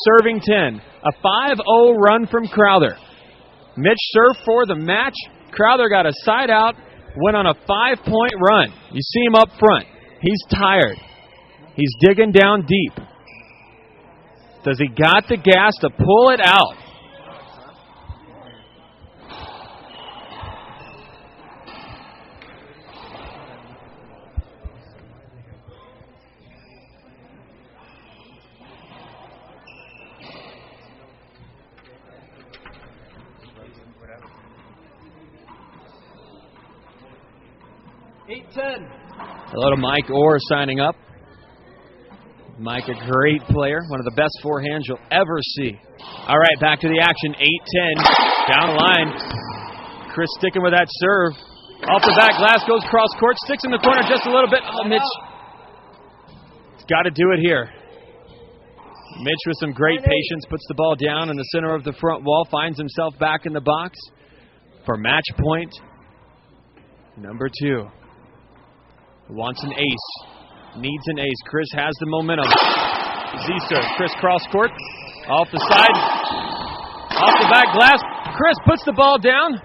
S1: serving 10. A 5-0 run from Crowther. Mitch served for the match. Crowther got a side out, went on a 5-point run. You see him up front. He's tired. He's digging down deep. Does he got the gas to pull it out? Hello to Mike Orr signing up. Mike, a great player, one of the best forehands you'll ever see. All right, back to the action. 8-10, down the line. Chris sticking with that serve. Off the back glass, goes cross court, sticks in the corner just a little bit. Oh, Mitch. He's got to do it here. Mitch with some great patience puts the ball down in the center of the front wall, finds himself back in the box for match point number 2. Wants an ace. Needs an ace. Chris has the momentum. Z-serve. Chris cross court. Off the side. Off the back glass. Chris puts the ball down.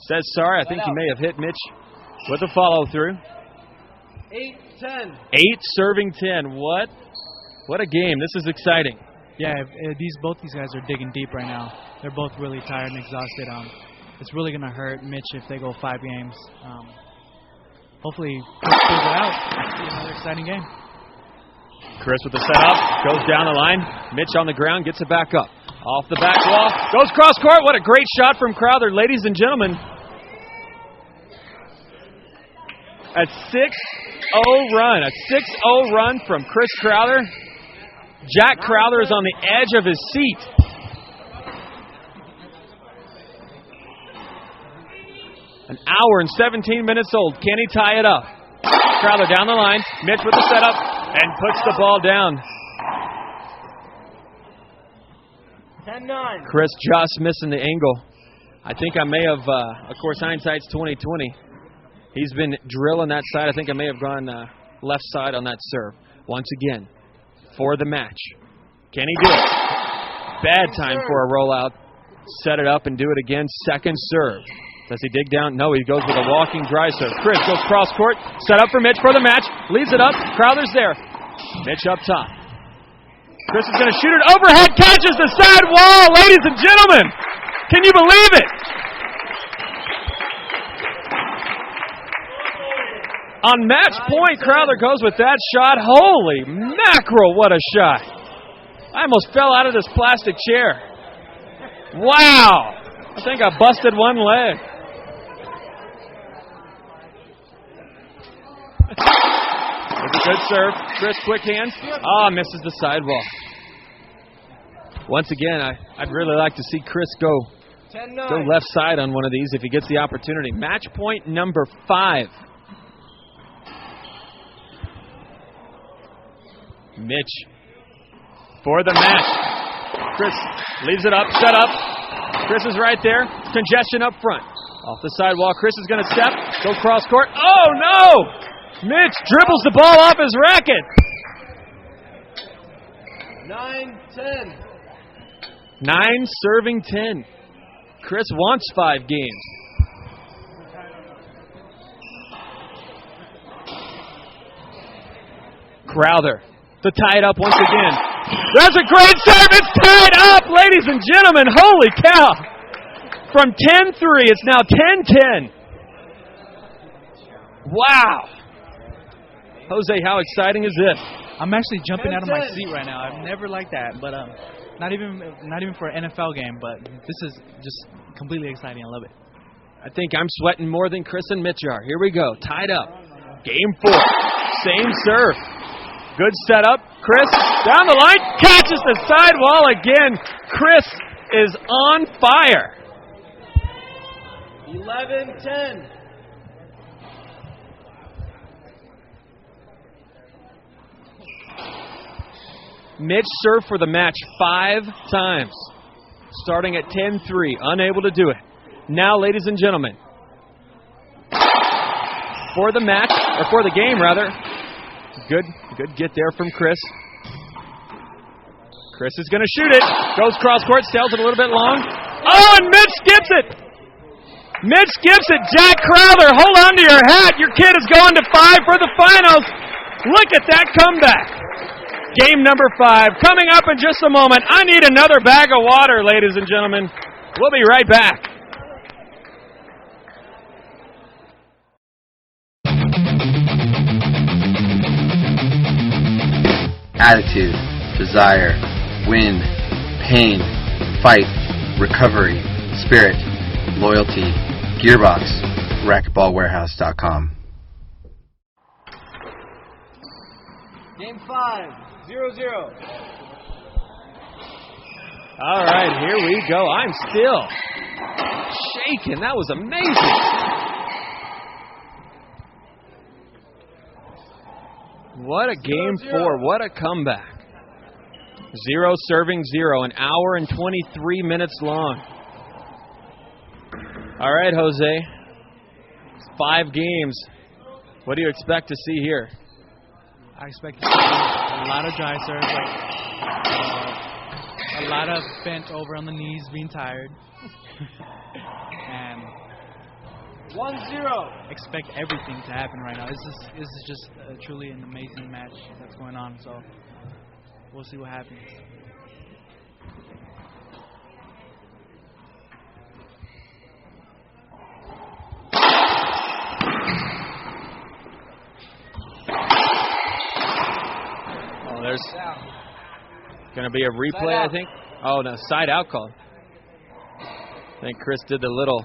S1: Says sorry. I think he may have hit Mitch with a follow-through.
S2: 8-10.
S1: 8 serving 10. What a game. This is exciting.
S3: Yeah, both these guys are digging deep right now. They're both really tired and exhausted. It's really going to hurt Mitch if they go 5 games. Hopefully, Chris pulls it out. See another exciting game.
S1: Chris with the setup, goes down the line. Mitch on the ground, gets it back up. Off the back wall, goes cross court. What a great shot from Crowther. Ladies and gentlemen, a 6-0 run. A 6-0 run from Chris Crowther. Jack Crowther is on the edge of his seat. An hour and 17 minutes old. Can he tie it up? Crowther down the line. Mitch with the setup and puts the ball down.
S2: 10-9.
S1: Chris just missing the angle. I think I may have, of course, hindsight's 20/20. He's been drilling that side. I think I may have gone left side on that serve. Once again, for the match. Can he do it? Bad time for a rollout. Set it up and do it again. Second serve. Does he dig down? No, he goes with a walking dry serve. Chris goes cross court. Set up for Mitch for the match. Leaves it up. Crowther's there. Mitch up top. Chris is going to shoot it. Overhead catches the side wall. Ladies and gentlemen, can you believe it? On match point, Crowther goes with that shot. Holy mackerel, what a shot. I almost fell out of this plastic chair. Wow. I think I busted one leg. It's a good serve. Chris, quick hands. Misses the sidewall. Once again, I'd really like to see Chris go left side on one of these if he gets the opportunity. Match point number 5. Mitch for the match. Chris leaves it up, set up. Chris is right there. Congestion up front. Off the sidewall, Chris is going to step. Go cross court. Oh, no! Mitch dribbles the ball off his racket.
S2: 9-10.
S1: 9 serving 10. Chris wants 5 games. Crowther to tie it up once again. That's a great serve. It's tied up, ladies and gentlemen. Holy cow. From 10-3, it's now 10-10. Wow. Jose, how exciting is this?
S3: I'm actually jumping out of my seat right now. I've never liked that, but not even for an NFL game, but this is just completely exciting. I love it.
S1: I think I'm sweating more than Chris and Mitch are. Here we go. Tied up. Game 4. Same serve. Good setup. Chris down the line. Catches the sidewall again. Chris is on fire.
S2: 11-10.
S1: Mitch served for the match 5 times, starting at 10-3, unable to do it. Now, ladies and gentlemen, for the match, or for the game, rather, good get there from Chris. Chris is going to shoot it. Goes cross court, sails it a little bit long. Oh, and Mitch skips it. Mitch skips it. Jack Crowther, hold on to your hat. Your kid is going to 5 for the finals. Look at that comeback. Game number 5 coming up in just a moment. I need another bag of water, ladies and gentlemen. We'll be right back.
S6: Attitude, desire, win, pain, fight, recovery, spirit, loyalty, gearbox, racquetballwarehouse.com.
S2: Game 5, 0-0.
S1: All right, here we go. I'm still shaking. That was amazing. What a game 4. What a comeback. 0 serving 0. An hour and 23 minutes long. All right, Jose. 5 games. What do you expect to see here?
S3: I expect to see a lot of dry serves, a lot of bent over on the knees, being tired, and
S2: 1-0.
S3: expect everything to happen right now. This is just truly an amazing match that's going on. So we'll see what happens.
S1: Oh, there's going to be a replay, I think. Oh, no, side out call. I think Chris did the little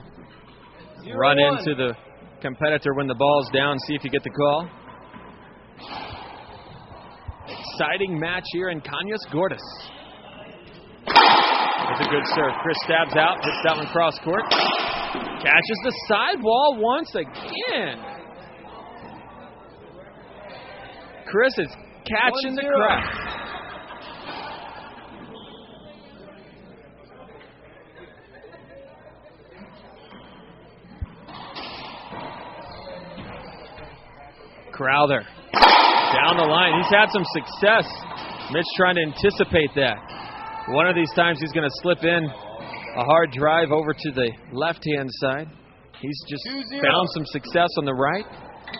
S1: run into the competitor when the ball's down, see if you get the call. Exciting match here in Cañas Gordas. It's a good serve. Chris stabs out, hits that one cross court. Catches the sidewall once again. Chris is catching the crack. Crowther down the line. He's had some success. Mitch trying to anticipate that. One of these times he's going to slip in a hard drive over to the left-hand side. He's just
S2: 2-0.
S1: found some success on the right,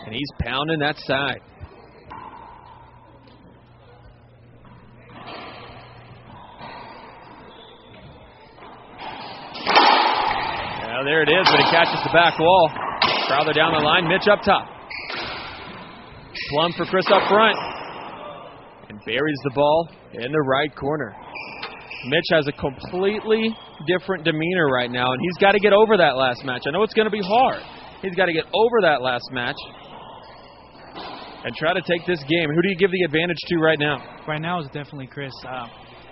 S1: and he's pounding that side. Well, there it is, but he catches the back wall. Crowther down the line, Mitch up top. Plum for Chris up front. And buries the ball in the right corner. Mitch has a completely different demeanor right now, and he's got to get over that last match. I know it's going to be hard. He's got to get over that last match and try to take this game. Who do you give the advantage to right now?
S3: Right now it's definitely Chris.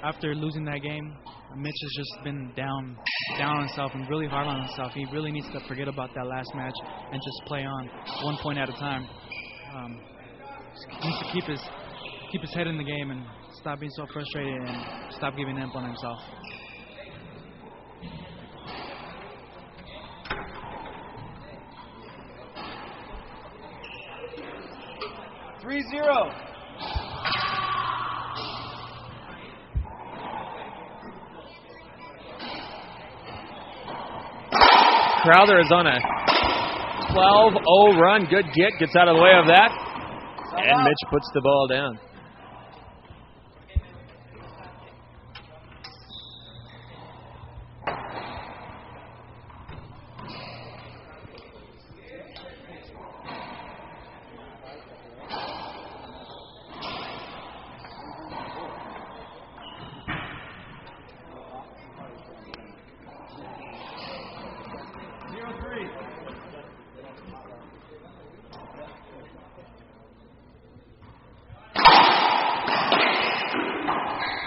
S3: After losing that game, Mitch has just been down on himself and really hard on himself. He really needs to forget about that last match and just play on 1 point at a time. He needs to keep his head in the game and stop being so frustrated and stop giving up on himself.
S1: Crowther is on a 12-0 run. Good get. Gets out of the way of that. And Mitch puts the ball down.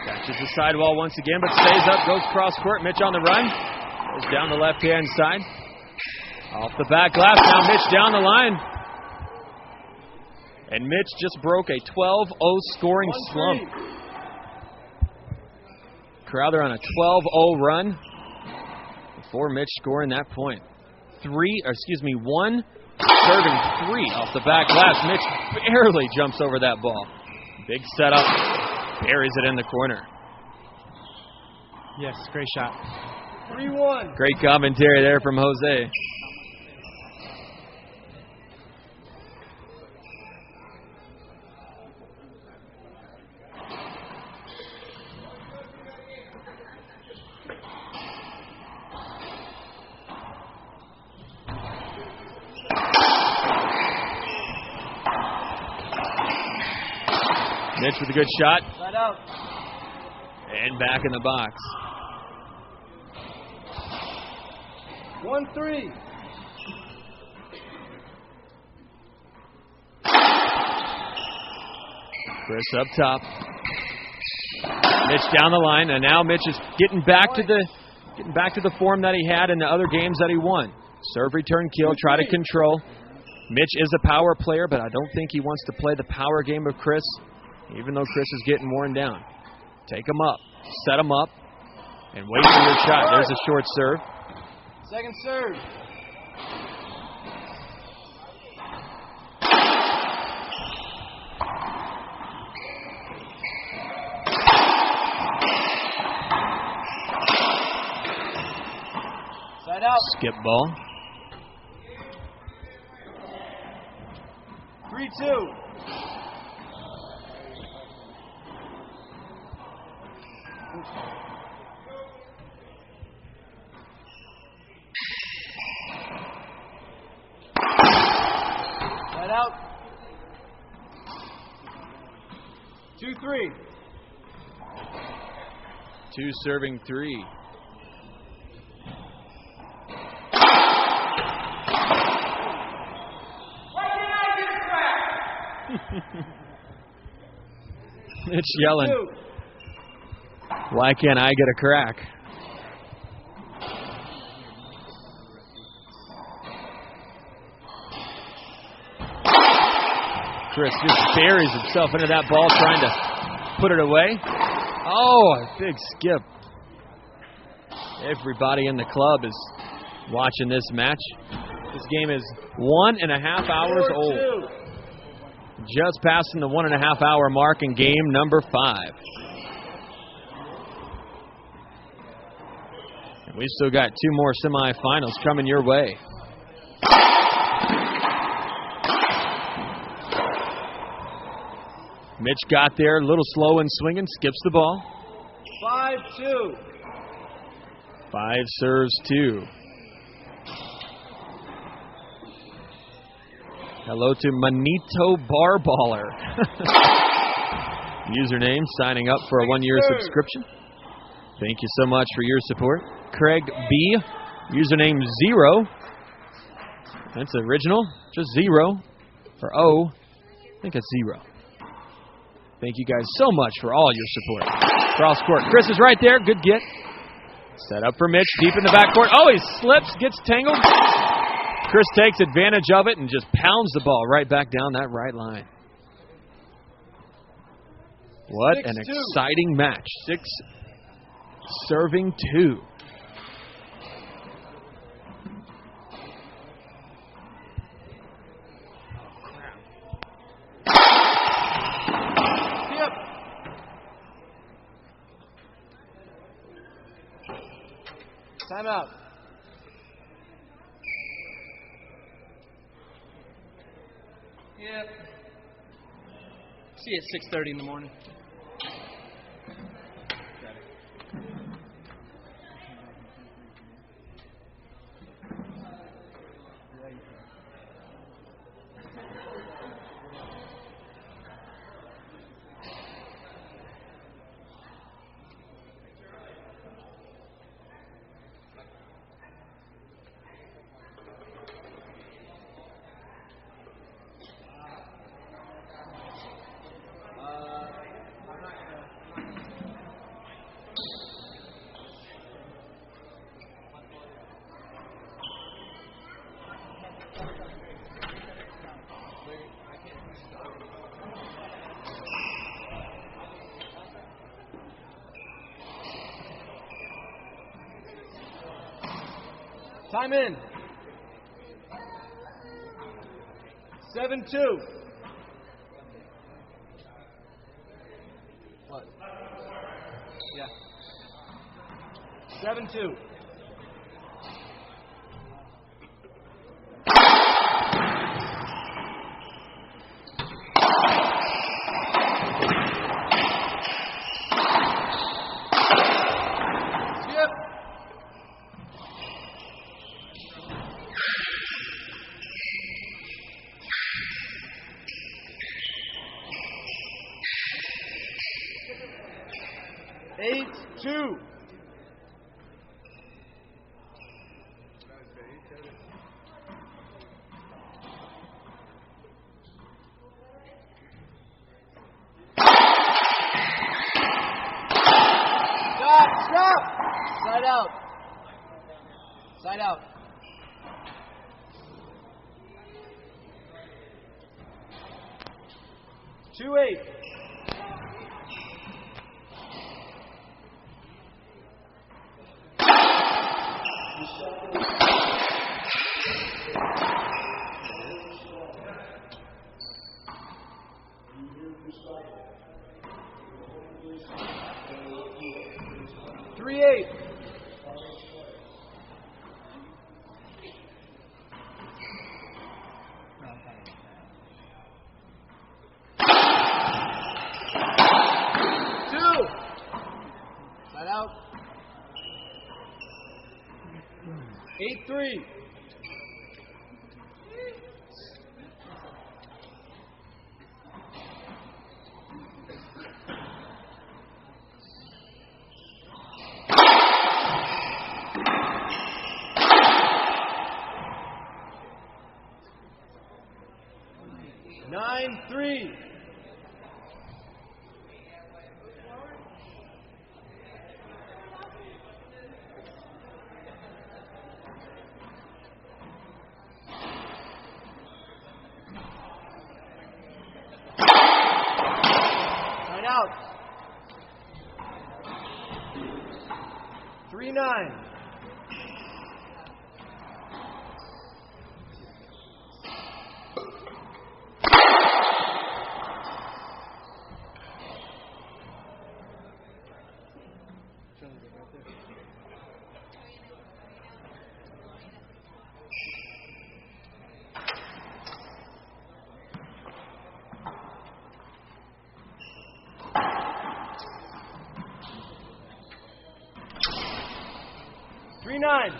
S1: Catches the sidewall once again, but stays up, goes cross court. Mitch on the run. Goes down the left-hand side. Off the back glass. Now Mitch down the line. And Mitch just broke a 12-0 scoring slump. Crowther on a 12-0 run before Mitch scoring that point. One serving three off the back glass. Mitch barely jumps over that ball. Big setup. Buries it in the corner.
S3: Yes, great shot.
S2: 3-1.
S1: Great commentary there from Jose. Mitch with a good shot.
S2: Side out.
S1: And back in the box.
S2: 1-3.
S1: Chris up top. Mitch down the line, and now Mitch is getting back to the form that he had in the other games that he won. Serve, return, kill, try to control. Mitch is a power player, but I don't think he wants to play the power game of Chris, even though Chris is getting worn down. Take him up, set him up, and wait for your shot. There's a short serve.
S2: Second serve. Side out.
S1: Skip ball.
S2: 3-2. Right out. 2-3.
S1: 2 serving 3. Mitch yelling, why can't I get a crack? Chris just buries himself into that ball trying to put it away. Oh, a big skip. Everybody in the club is watching this match. This game is 1.5 hours old. Just passing the 1.5 hour mark in game number 5. And we've still got 2 more semifinals coming your way. Mitch got there, a little slow and swinging, skips the ball.
S2: 5-2.
S1: 5 serves 2. Hello to Manito Barballer. Username, signing up for a 1-year subscription. Thank you so much for your support. Craig B, username 0. That's original, just 0. For O, I think it's 0. Thank you guys so much for all your support. Cross court, Chris is right there, good get. Set up for Mitch, deep in the backcourt. Oh, he slips, gets tangled. Chris takes advantage of it and just pounds the ball right back down that right line. What an exciting match. 6 serving 2.
S2: Timeout.
S3: Yep. See you at 6:30 in the morning.
S2: Time in. 7-2. What? Yeah. 7-2. Side out. Side out. Two eight. Three eight. 3. Nine, 3. Right out. 3-9. Three, 9.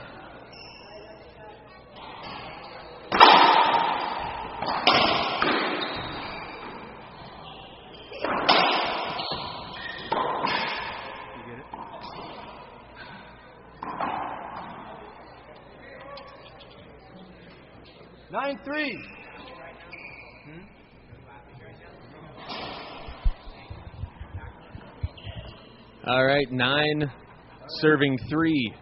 S2: Nine, 3.
S1: All right, 9 serving 3.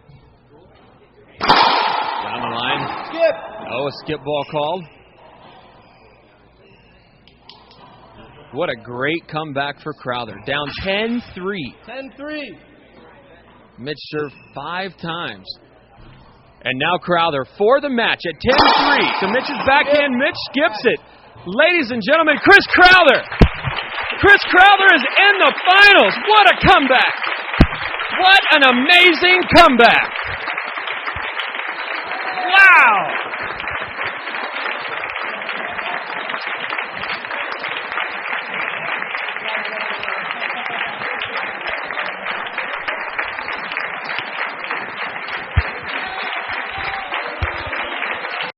S1: Down the line.
S2: Skip.
S1: Oh, a skip ball called. What a great comeback for Crowther. Down 10-3.
S2: 10-3.
S1: Mitch served 5 times. And now Crowther for the match at 10-3. So Mitch's backhand, Mitch skips it. Ladies and gentlemen, Chris Crowther. Chris Crowther is in the finals. What a comeback. What an amazing comeback. Wow.